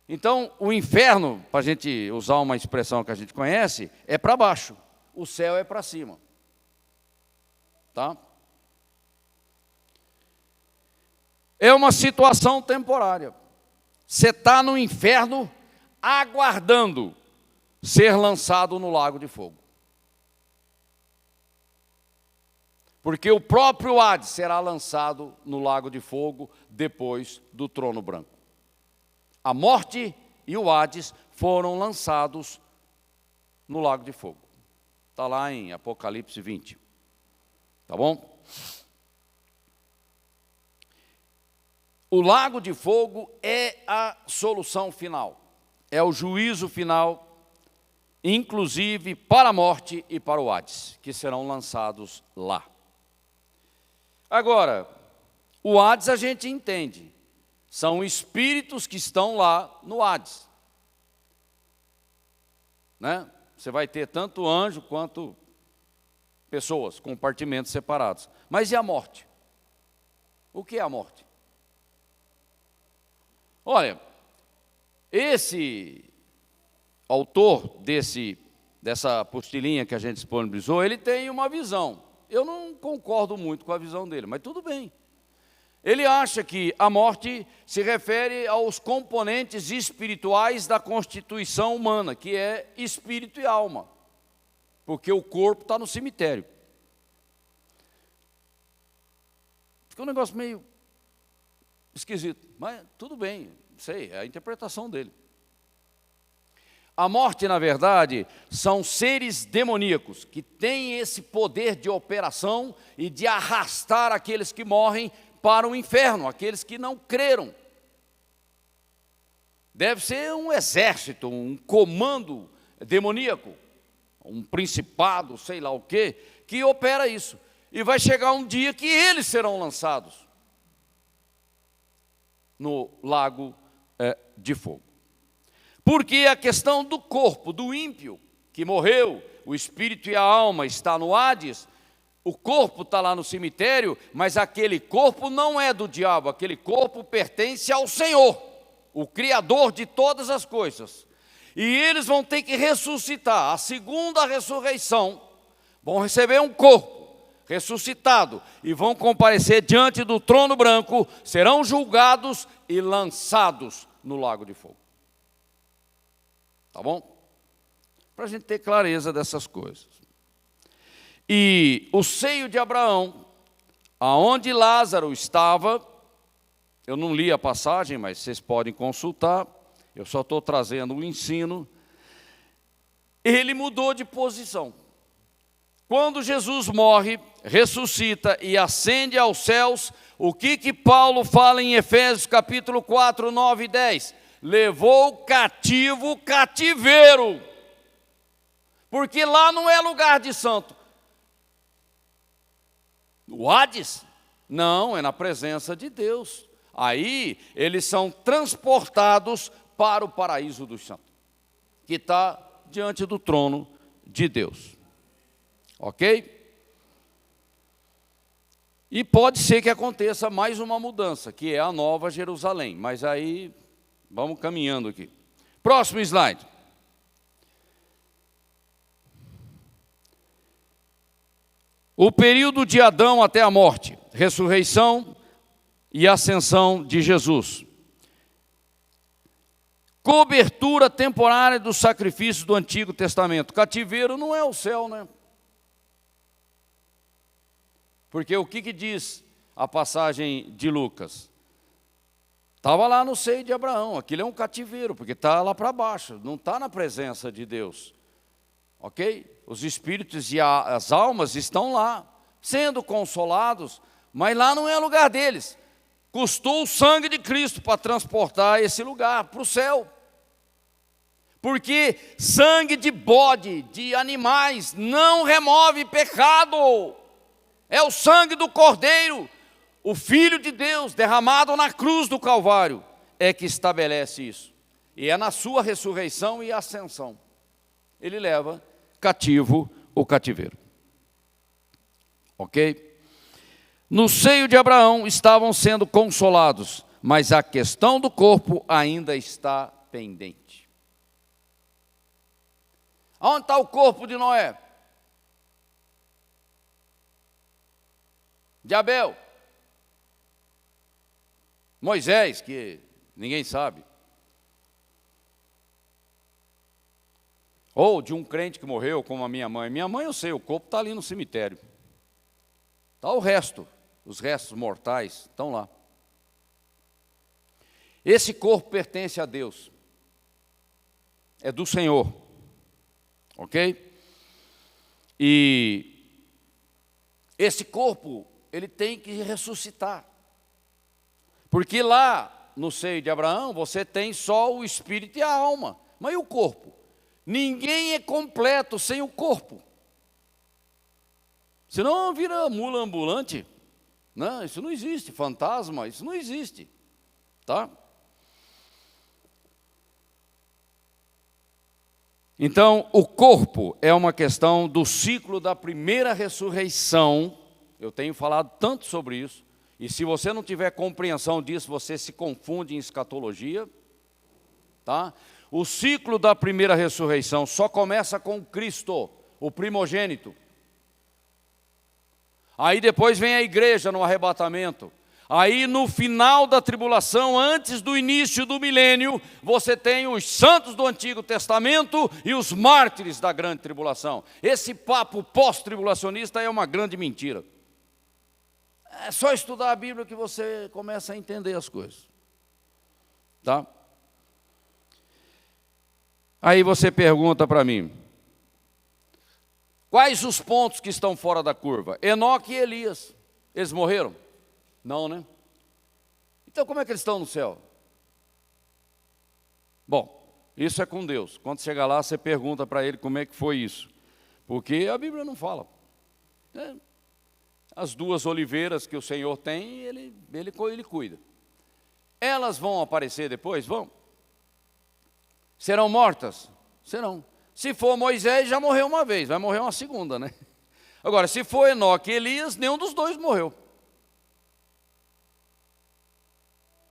Então, o inferno, para a gente usar uma expressão que a gente conhece, é para baixo. O céu é para cima. Tá? É uma situação temporária. Você está no inferno aguardando ser lançado no lago de fogo. Porque o próprio Hades será lançado no lago de fogo depois do trono branco. A morte e o Hades foram lançados no lago de fogo. Está lá em Apocalipse 20. Tá bom? O lago de fogo é a solução final, é o juízo final, inclusive para a morte e para o Hades, que serão lançados lá. Agora, O Hades a gente entende. São espíritos que estão lá no Hades. Né? Você vai ter tanto anjo quanto pessoas, compartimentos separados. Mas e a morte? O que é a morte? Olha, esse autor dessa apostilinha que a gente disponibilizou, ele tem uma visão. Eu não concordo muito com a visão dele, mas tudo bem. Ele acha que a morte se refere aos componentes espirituais da constituição humana, que é espírito e alma, porque o corpo está no cemitério. Fica um negócio meio esquisito, mas tudo bem, sei, é a interpretação dele. A morte, na verdade, são seres demoníacos que têm esse poder de operação e de arrastar aqueles que morrem para o inferno, aqueles que não creram. Deve ser um exército, um comando demoníaco, um principado, sei lá o quê, que opera isso. E vai chegar um dia que eles serão lançados no lago de fogo. Porque a questão do corpo, do ímpio, que morreu, o espírito e a alma está no Hades, o corpo está lá no cemitério, mas aquele corpo não é do diabo, aquele corpo pertence ao Senhor, o Criador de todas as coisas. E eles vão ter que ressuscitar, a segunda ressurreição, vão receber um corpo ressuscitado e vão comparecer diante do trono branco, serão julgados e lançados no lago de fogo. Tá bom? Para a gente ter clareza dessas coisas. E o seio de Abraão, aonde Lázaro estava, eu não li a passagem, mas vocês podem consultar, eu só estou trazendo um ensino, ele mudou de posição. Quando Jesus morre, ressuscita e ascende aos céus, o que Paulo fala em Efésios capítulo 4, 9 e 10? Levou cativo o cativeiro, porque lá não é lugar de santo. O Hades? Não, é na presença de Deus. Aí eles são transportados para o paraíso dos santos, que está diante do trono de Deus. Ok? E pode ser que aconteça mais uma mudança, que é a Nova Jerusalém. Mas aí, vamos caminhando aqui. Próximo slide. O período de Adão até a morte, ressurreição e ascensão de Jesus. Cobertura temporária dos sacrifícios do Antigo Testamento. Cativeiro não é o céu, né? Porque o que diz a passagem de Lucas? Estava lá no seio de Abraão, aquilo é um cativeiro, porque está lá para baixo, não está na presença de Deus. Ok? Os espíritos e as almas estão lá, sendo consolados, mas lá não é lugar deles. Custou o sangue de Cristo para transportar esse lugar para o céu. Porque sangue de bode, de animais, não remove pecado. É o sangue do Cordeiro, o Filho de Deus, derramado na cruz do Calvário, é que estabelece isso. E é na sua ressurreição e ascensão. Ele leva cativo o cativeiro. Ok? No seio de Abraão estavam sendo consolados, mas a questão do corpo ainda está pendente. Onde está o corpo de Noé? De Abel? Moisés, que ninguém sabe. Ou de um crente que morreu, como a minha mãe. Minha mãe, eu sei, o corpo está ali no cemitério. Está o resto, os restos mortais estão lá. Esse corpo pertence a Deus. É do Senhor. Ok? E esse corpo, ele tem que ressuscitar. Porque lá no seio de Abraão, você tem só o espírito e a alma. Mas e o corpo? Ninguém é completo sem o corpo. Senão vira mula ambulante. Não, isso não existe. Fantasma, isso não existe. Tá? Então, o corpo é uma questão do ciclo da primeira ressurreição. Eu tenho falado tanto sobre isso. E se você não tiver compreensão disso, você se confunde em escatologia. Tá? O ciclo da primeira ressurreição só começa com Cristo, o primogênito. Aí depois vem a igreja no arrebatamento. Aí no final da tribulação, antes do início do milênio, você tem os santos do Antigo Testamento e os mártires da grande tribulação. Esse papo pós-tribulacionista é uma grande mentira. É só estudar a Bíblia que você começa a entender as coisas. Tá? Aí você pergunta para mim, quais os pontos que estão fora da curva? Enoque e Elias, eles morreram? Não, né? Então como é que eles estão no céu? Bom, isso é com Deus. Quando chegar lá, você pergunta para ele como é que foi isso. Porque a Bíblia não fala. Né? As duas oliveiras que o Senhor tem, ele cuida. Elas vão aparecer depois? Vão. Serão mortas? Serão. Se for Moisés, já morreu uma vez, vai morrer uma segunda, né? Agora, se for Enoque e Elias, nenhum dos dois morreu.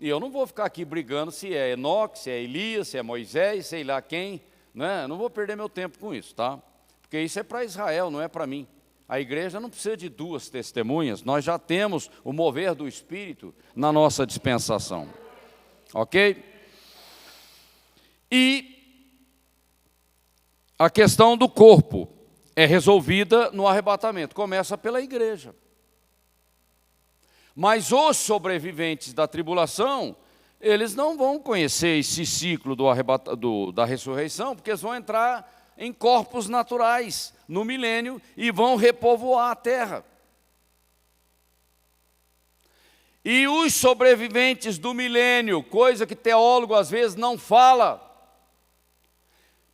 E eu não vou ficar aqui brigando se é Enoque, se é Elias, se é Moisés, sei lá quem, né? Não vou perder meu tempo com isso, tá? Porque isso é para Israel, não é para mim. A igreja não precisa de duas testemunhas, nós já temos o mover do Espírito na nossa dispensação. Ok? E a questão do corpo é resolvida no arrebatamento, começa pela igreja. Mas os sobreviventes da tribulação, eles não vão conhecer esse ciclo da ressurreição, porque eles vão entrar em corpos naturais no milênio e vão repovoar a terra. E os sobreviventes do milênio, coisa que teólogo às vezes não fala,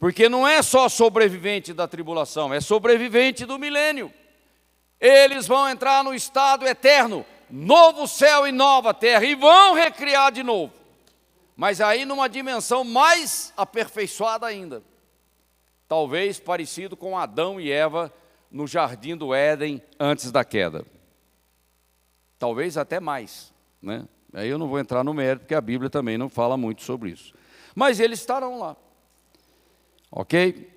porque não é só sobrevivente da tribulação, é sobrevivente do milênio. Eles vão entrar no estado eterno, novo céu e nova terra, e vão recriar de novo. Mas aí numa dimensão mais aperfeiçoada ainda. Talvez parecido com Adão e Eva no jardim do Éden antes da queda. Talvez até mais, né? Aí eu não vou entrar no mérito, porque a Bíblia também não fala muito sobre isso. Mas eles estarão lá. Ok?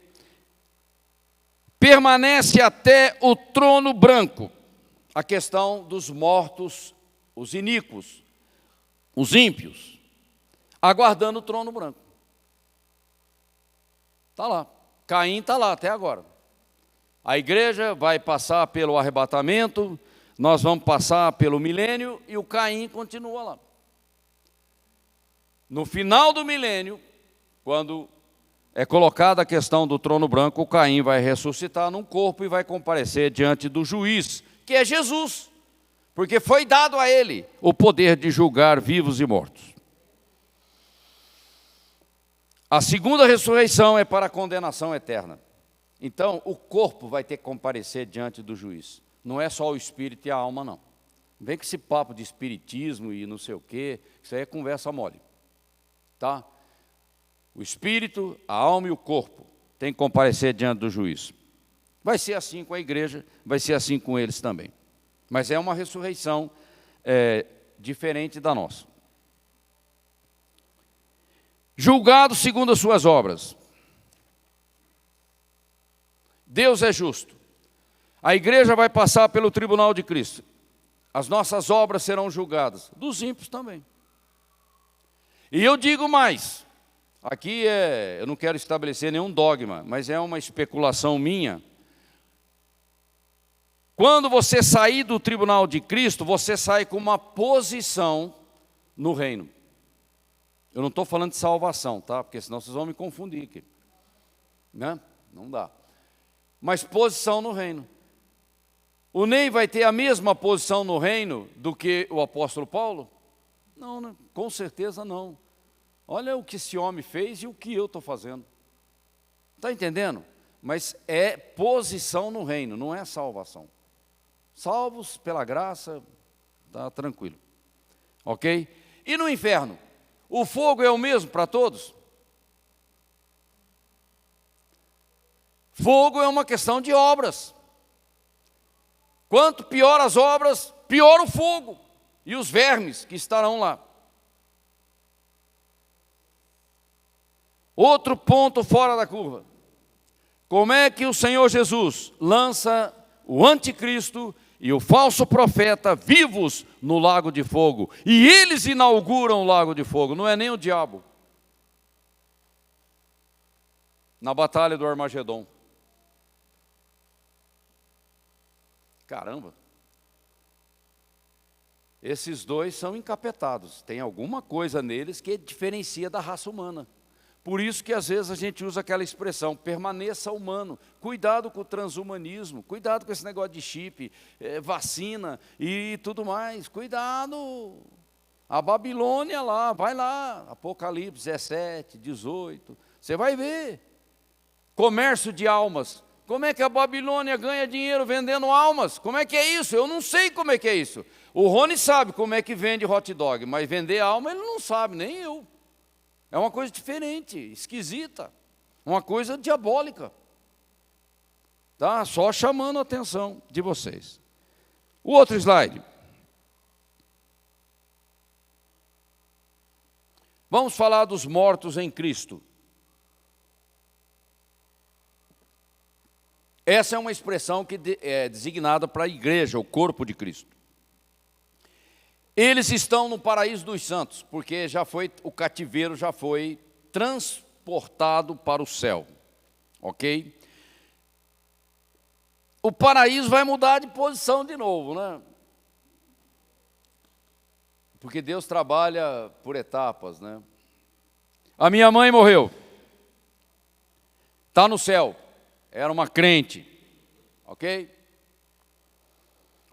Permanece até o trono branco a questão dos mortos, os iníquos, os ímpios, aguardando o trono branco. Está lá. Caim está lá até agora. A igreja vai passar pelo arrebatamento, nós vamos passar pelo milênio e o Caim continua lá. No final do milênio, quando é colocada a questão do trono branco, o Caim vai ressuscitar num corpo e vai comparecer diante do juiz, que é Jesus, porque foi dado a ele o poder de julgar vivos e mortos. A segunda ressurreição é para a condenação eterna. Então, o corpo vai ter que comparecer diante do juiz. Não é só o espírito e a alma, não. Não vem com esse papo de espiritismo e não sei o quê, isso aí é conversa mole. Tá? O espírito, a alma e o corpo têm que comparecer diante do juiz. Vai ser assim com a igreja, vai ser assim com eles também. Mas é uma ressurreição diferente da nossa. Julgado segundo as suas obras. Deus é justo. A igreja vai passar pelo tribunal de Cristo. As nossas obras serão julgadas, dos ímpios também. E eu digo mais, aqui eu não quero estabelecer nenhum dogma, mas é uma especulação minha. Quando você sair do tribunal de Cristo, você sai com uma posição no reino. Eu não estou falando de salvação, tá? Porque senão vocês vão me confundir aqui. Né? Não dá. Mas posição no reino. O Ney vai ter a mesma posição no reino do que o apóstolo Paulo? Não, né? Com certeza não. Olha o que esse homem fez e o que eu estou fazendo. Está entendendo? Mas é posição no reino, não é salvação. Salvos pela graça, está tranquilo. Ok? E no inferno? O fogo é o mesmo para todos? Fogo é uma questão de obras. Quanto pior as obras, pior o fogo e os vermes que estarão lá. Outro ponto fora da curva. Como é que o Senhor Jesus lança o anticristo e o falso profeta vivos no lago de fogo? E eles inauguram o lago de fogo, não é nem o diabo. Na batalha do Armagedon. Caramba. Esses dois são encapetados. Tem alguma coisa neles que diferencia da raça humana. Por isso que às vezes a gente usa aquela expressão, permaneça humano. Cuidado com o transhumanismo, cuidado com esse negócio de chip, vacina e tudo mais. Cuidado. A Babilônia lá, vai lá, Apocalipse 17, 18, você vai ver. Comércio de almas. Como é que a Babilônia ganha dinheiro vendendo almas? Como é que é isso? Eu não sei como é que é isso. O Rony sabe como é que vende hot dog, mas vender alma ele não sabe, nem eu. É uma coisa diferente, esquisita, uma coisa diabólica. Tá? Só chamando a atenção de vocês. O outro slide. Vamos falar dos mortos em Cristo. Essa é uma expressão que é designada para a igreja, o corpo de Cristo. Eles estão no paraíso dos santos, porque o cativeiro já foi transportado para o céu, ok? O paraíso vai mudar de posição de novo, né? Porque Deus trabalha por etapas, né? A minha mãe morreu, está no céu, era uma crente, ok?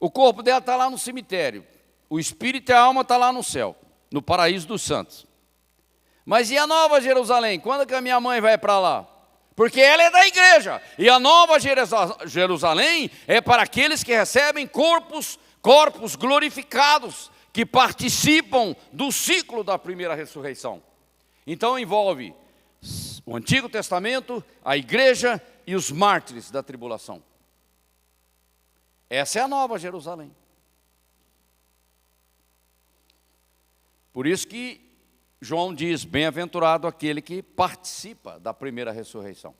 O corpo dela está lá no cemitério. O espírito e a alma estão lá no céu, no paraíso dos santos. Mas e a Nova Jerusalém? Quando que a minha mãe vai para lá? Porque ela é da igreja. E a Nova Jerusalém é para aqueles que recebem corpos glorificados, que participam do ciclo da primeira ressurreição. Então envolve o Antigo Testamento, a igreja e os mártires da tribulação. Essa é a Nova Jerusalém. Por isso que João diz, bem-aventurado aquele que participa da primeira ressurreição.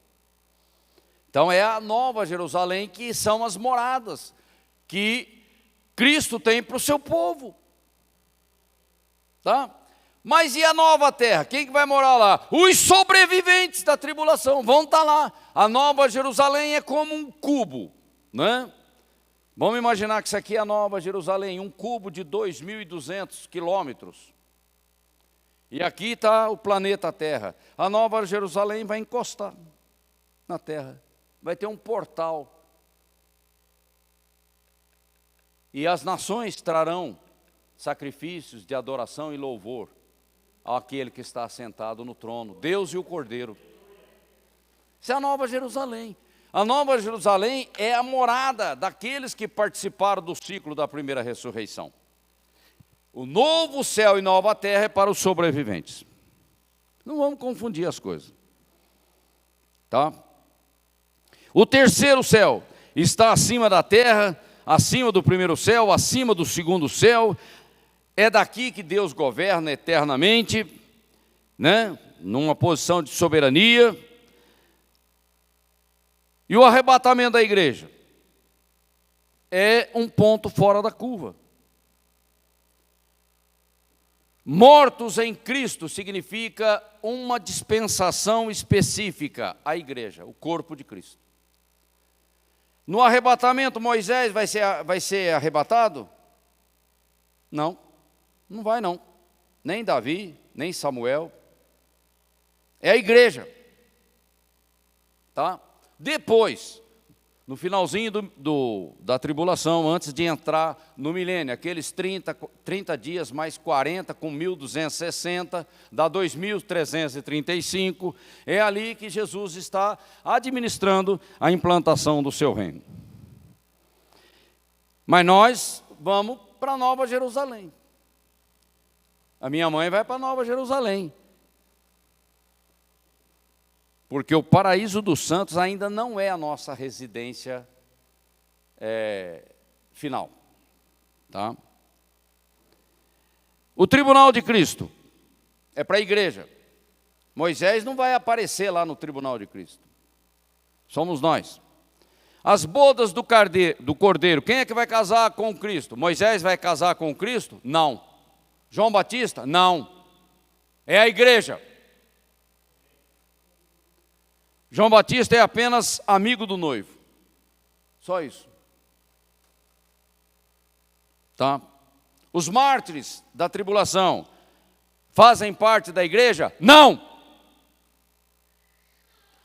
Então é a Nova Jerusalém que são as moradas que Cristo tem para o seu povo. Tá? Mas e a nova terra? Quem que vai morar lá? Os sobreviventes da tribulação vão estar lá. A Nova Jerusalém é como um cubo, né? Vamos imaginar que isso aqui é a Nova Jerusalém, um cubo de 2.200 quilômetros. E aqui está o planeta Terra. A Nova Jerusalém vai encostar na Terra. Vai ter um portal. E as nações trarão sacrifícios de adoração e louvor àquele que está assentado no trono, Deus e o Cordeiro. Isso é a Nova Jerusalém. A Nova Jerusalém é a morada daqueles que participaram do ciclo da primeira ressurreição. O novo céu e nova terra é para os sobreviventes. Não vamos confundir as coisas. Tá? O terceiro céu está acima da terra, acima do primeiro céu, acima do segundo céu. É daqui que Deus governa eternamente, né? Numa posição de soberania. E o arrebatamento da igreja é um ponto fora da curva. Mortos em Cristo significa uma dispensação específica à igreja, o corpo de Cristo. No arrebatamento, Moisés vai ser arrebatado? Não, não vai não. Nem Davi, nem Samuel. É a igreja. Tá? Depois, no finalzinho da tribulação, antes de entrar no milênio, aqueles 30 dias mais 40 com 1.260, dá 2.335, é ali que Jesus está administrando a implantação do seu reino. Mas nós vamos para Nova Jerusalém. A minha mãe vai para Nova Jerusalém. Porque o paraíso dos santos ainda não é a nossa residência final. Tá? O tribunal de Cristo é para a igreja. Moisés não vai aparecer lá no tribunal de Cristo. Somos nós. As bodas do Cordeiro, quem é que vai casar com Cristo? Moisés vai casar com Cristo? Não. João Batista? Não. É a igreja. João Batista é apenas amigo do noivo. Só isso. Tá? Os mártires da tribulação fazem parte da igreja? Não!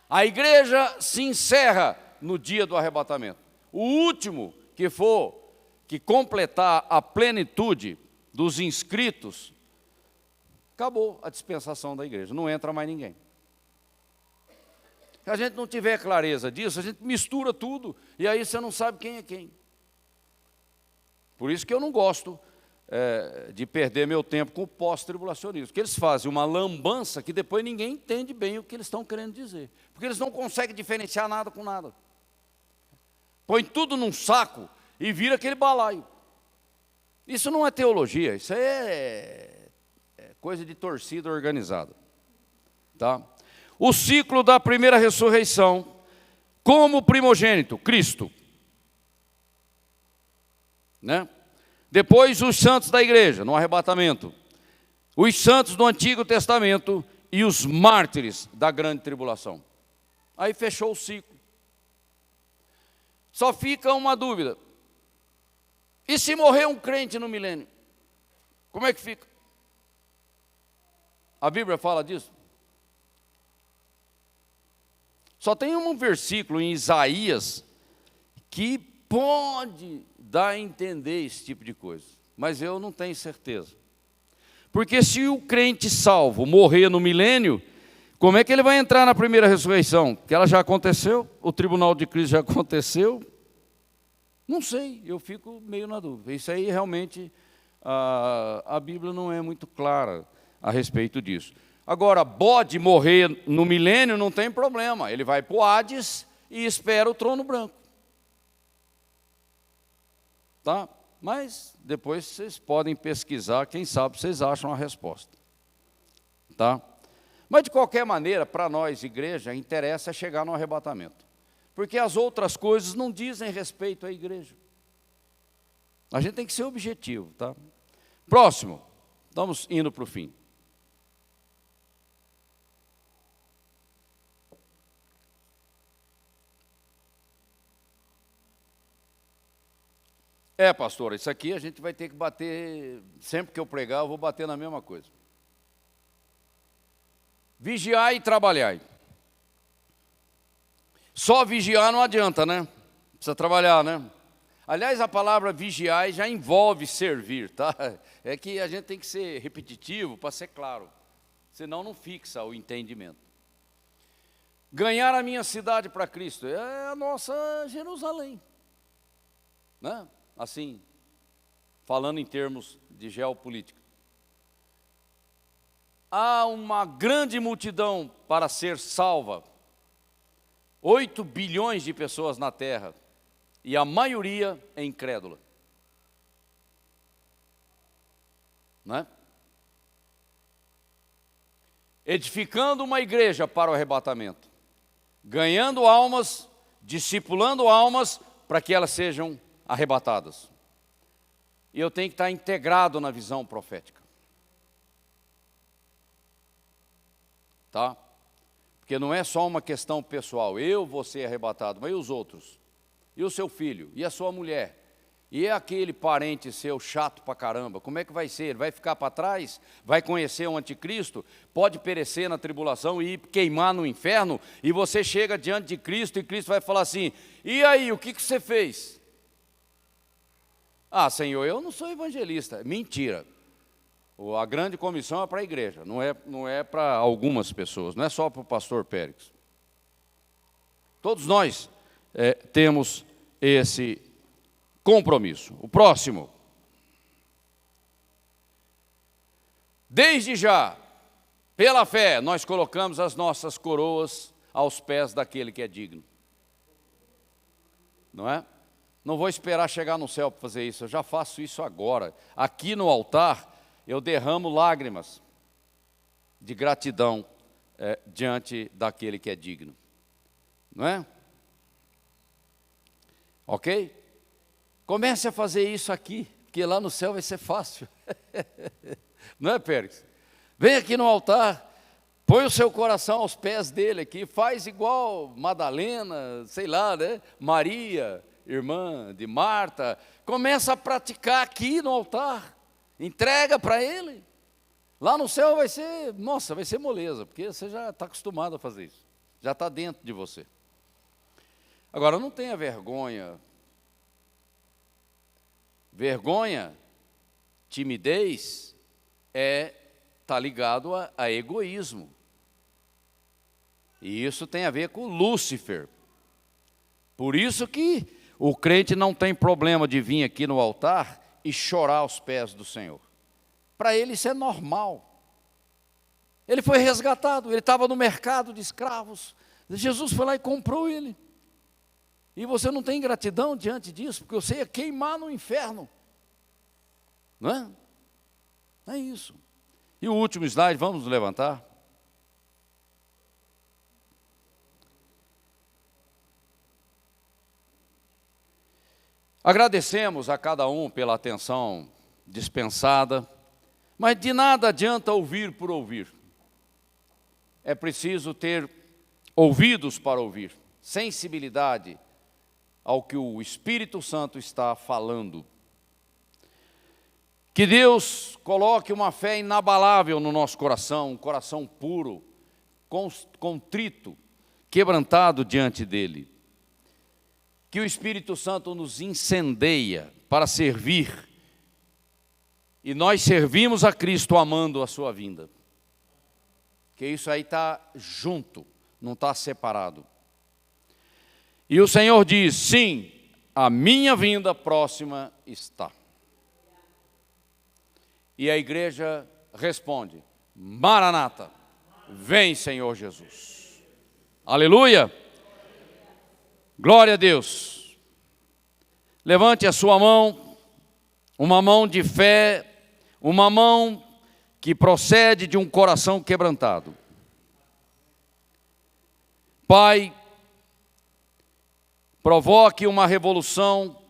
A igreja se encerra no dia do arrebatamento. O último que completar a plenitude dos inscritos, acabou a dispensação da igreja, não entra mais ninguém. Se a gente não tiver clareza disso, a gente mistura tudo, e aí você não sabe quem é quem. Por isso que eu não gosto de perder meu tempo com o pós-tribulacionismo, porque eles fazem uma lambança que depois ninguém entende bem o que eles estão querendo dizer, porque eles não conseguem diferenciar nada com nada. Põe tudo num saco e vira aquele balaio. Isso não é teologia, isso é coisa de torcida organizada. Tá? O ciclo da primeira ressurreição, como primogênito, Cristo. Né? Depois os santos da igreja, no arrebatamento. Os santos do Antigo Testamento e os mártires da grande tribulação. Aí fechou o ciclo. Só fica uma dúvida. E se morrer um crente no milênio? Como é que fica? A Bíblia fala disso? Só tem um versículo em Isaías que pode dar a entender esse tipo de coisa, mas eu não tenho certeza. Porque se o crente salvo morrer no milênio, como é que ele vai entrar na primeira ressurreição? Que ela já aconteceu? O tribunal de Cristo já aconteceu? Não sei, eu fico meio na dúvida. Isso aí realmente, a Bíblia não é muito clara a respeito disso. Agora, bode morrer no milênio não tem problema. Ele vai para o Hades e espera o trono branco. Tá? Mas depois vocês podem pesquisar, quem sabe vocês acham a resposta. Tá? Mas de qualquer maneira, para nós, igreja, interessa chegar no arrebatamento. Porque as outras coisas não dizem respeito à igreja. A gente tem que ser objetivo, tá? Próximo, estamos indo para o fim. Pastor, isso aqui a gente vai ter que bater, sempre que eu pregar eu vou bater na mesma coisa. Vigiai e trabalhai. Só vigiar não adianta, né? Precisa trabalhar, né? Aliás, a palavra vigiar já envolve servir, tá? É que a gente tem que ser repetitivo para ser claro, senão não fixa o entendimento. Ganhar a minha cidade para Cristo é a nossa Jerusalém, né? Assim, falando em termos de geopolítica. Há uma grande multidão para ser salva. 8 bilhões de pessoas na Terra, e a maioria é incrédula. Né? Edificando uma igreja para o arrebatamento, ganhando almas, discipulando almas, para que elas sejam arrebatadas. E eu tenho que estar integrado na visão profética. Tá? Porque não é só uma questão pessoal, eu vou ser arrebatado, mas e os outros? E o seu filho? E a sua mulher? E é aquele parente seu chato pra caramba, como é que vai ser? Ele vai ficar para trás? Vai conhecer o anticristo? Pode perecer na tribulação e ir queimar no inferno? E você chega diante de Cristo e Cristo vai falar assim, e aí, o que você fez? Ah, Senhor, eu não sou evangelista. Mentira. A grande comissão é para a igreja, não é para algumas pessoas, não é só para o pastor Pérez. Todos nós temos esse compromisso. O próximo. Desde já, pela fé, nós colocamos as nossas coroas aos pés daquele que é digno. Não é? Não vou esperar chegar no céu para fazer isso, eu já faço isso agora. Aqui no altar, eu derramo lágrimas de gratidão diante daquele que é digno. Não é? Ok? Comece a fazer isso aqui, porque lá no céu vai ser fácil. Não é, Pérez? Vem aqui no altar, põe o seu coração aos pés dele aqui, faz igual Madalena, sei lá, né? Maria, irmã de Marta, começa a praticar aqui no altar, entrega para ele. Lá no céu vai ser, nossa, vai ser moleza, porque você já está acostumado a fazer isso, já está dentro de você. Agora, não tenha vergonha. Vergonha, timidez, está ligado a egoísmo. E isso tem a ver com Lúcifer. Por isso que o crente não tem problema de vir aqui no altar e chorar aos pés do Senhor. Para ele isso é normal. Ele foi resgatado, ele estava no mercado de escravos. Jesus foi lá e comprou ele. E você não tem gratidão diante disso, porque você ia queimar no inferno. Não é? É isso. E o último slide, vamos nos levantar. Agradecemos a cada um pela atenção dispensada, mas de nada adianta ouvir por ouvir. É preciso ter ouvidos para ouvir, sensibilidade ao que o Espírito Santo está falando. Que Deus coloque uma fé inabalável no nosso coração, um coração puro, contrito, quebrantado diante dele. Que o Espírito Santo nos incendeia para servir, e nós servimos a Cristo amando a sua vinda. Que isso aí está junto, não está separado. E o Senhor diz, sim, a minha vinda próxima está. E a igreja responde, Maranata, vem Senhor Jesus. Aleluia. Glória a Deus. Levante a sua mão, uma mão de fé, uma mão que procede de um coração quebrantado. Pai, provoque uma revolução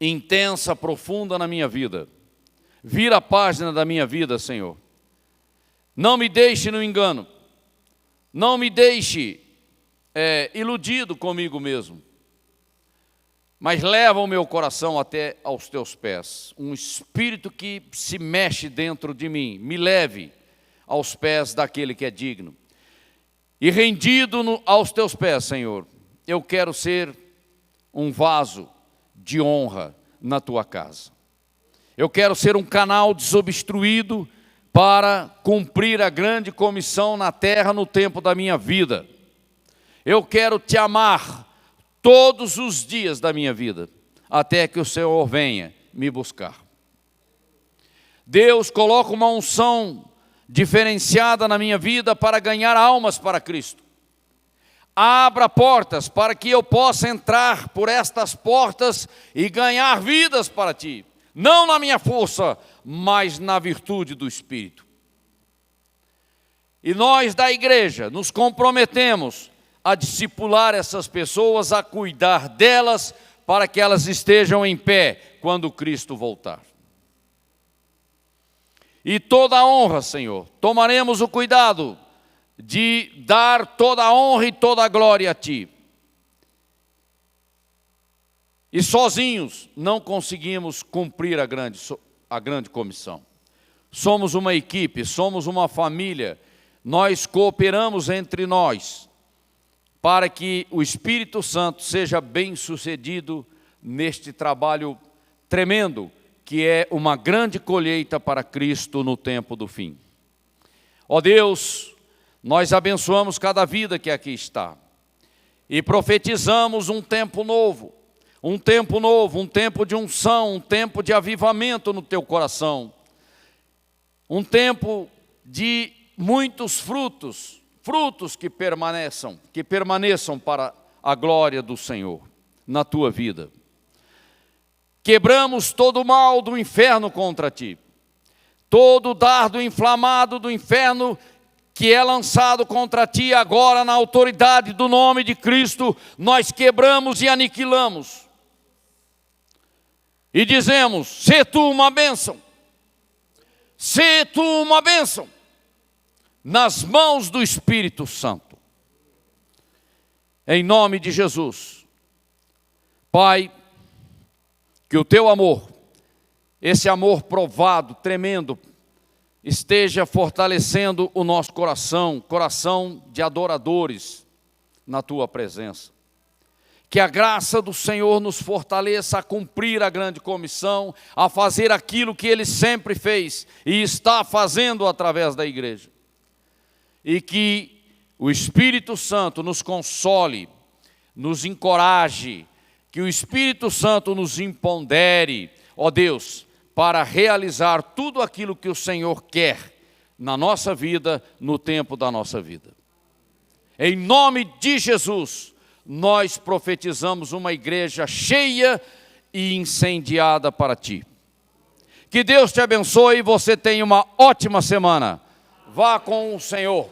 intensa, profunda na minha vida. Vira a página da minha vida, Senhor. Não me deixe no engano. Não me deixe iludido comigo mesmo. Mas leva o meu coração até aos teus pés. Um espírito que se mexe dentro de mim. Me leve aos pés daquele que é digno. E rendido aos teus pés, Senhor, eu quero ser um vaso de honra na tua casa. Eu quero ser um canal desobstruído para cumprir a grande comissão na terra no tempo da minha vida. Eu quero te amar todos os dias da minha vida, até que o Senhor venha me buscar. Deus coloca uma unção diferenciada na minha vida para ganhar almas para Cristo. Abra portas para que eu possa entrar por estas portas e ganhar vidas para ti. Não na minha força, mas na virtude do Espírito. E nós da igreja nos comprometemos a discipular essas pessoas, a cuidar delas, para que elas estejam em pé quando Cristo voltar. E toda a honra, Senhor, tomaremos o cuidado de dar toda a honra e toda a glória a Ti. E sozinhos não conseguimos cumprir a grande comissão. Somos uma equipe, somos uma família, nós cooperamos entre nós, para que o Espírito Santo seja bem-sucedido neste trabalho tremendo, que é uma grande colheita para Cristo no tempo do fim. Ó Deus, nós abençoamos cada vida que aqui está, e profetizamos um tempo novo, um tempo de unção, um tempo de avivamento no teu coração. um tempo de muitos frutos, frutos que permaneçam para a glória do Senhor na tua vida. Quebramos todo o mal do inferno contra ti, todo o dardo inflamado do inferno que é lançado contra ti agora na autoridade do nome de Cristo, nós quebramos e aniquilamos. E dizemos, sê tu uma bênção, sê tu uma bênção, nas mãos do Espírito Santo. Em nome de Jesus. Pai, que o teu amor, esse amor provado, tremendo, esteja fortalecendo o nosso coração, coração de adoradores na tua presença. Que a graça do Senhor nos fortaleça a cumprir a grande comissão, a fazer aquilo que Ele sempre fez e está fazendo através da igreja. E que o Espírito Santo nos console, nos encoraje, que o Espírito Santo nos empodere, ó Deus, para realizar tudo aquilo que o Senhor quer na nossa vida, no tempo da nossa vida. Em nome de Jesus, nós profetizamos uma igreja cheia e incendiada para ti. Que Deus te abençoe e você tenha uma ótima semana. Vá com o Senhor.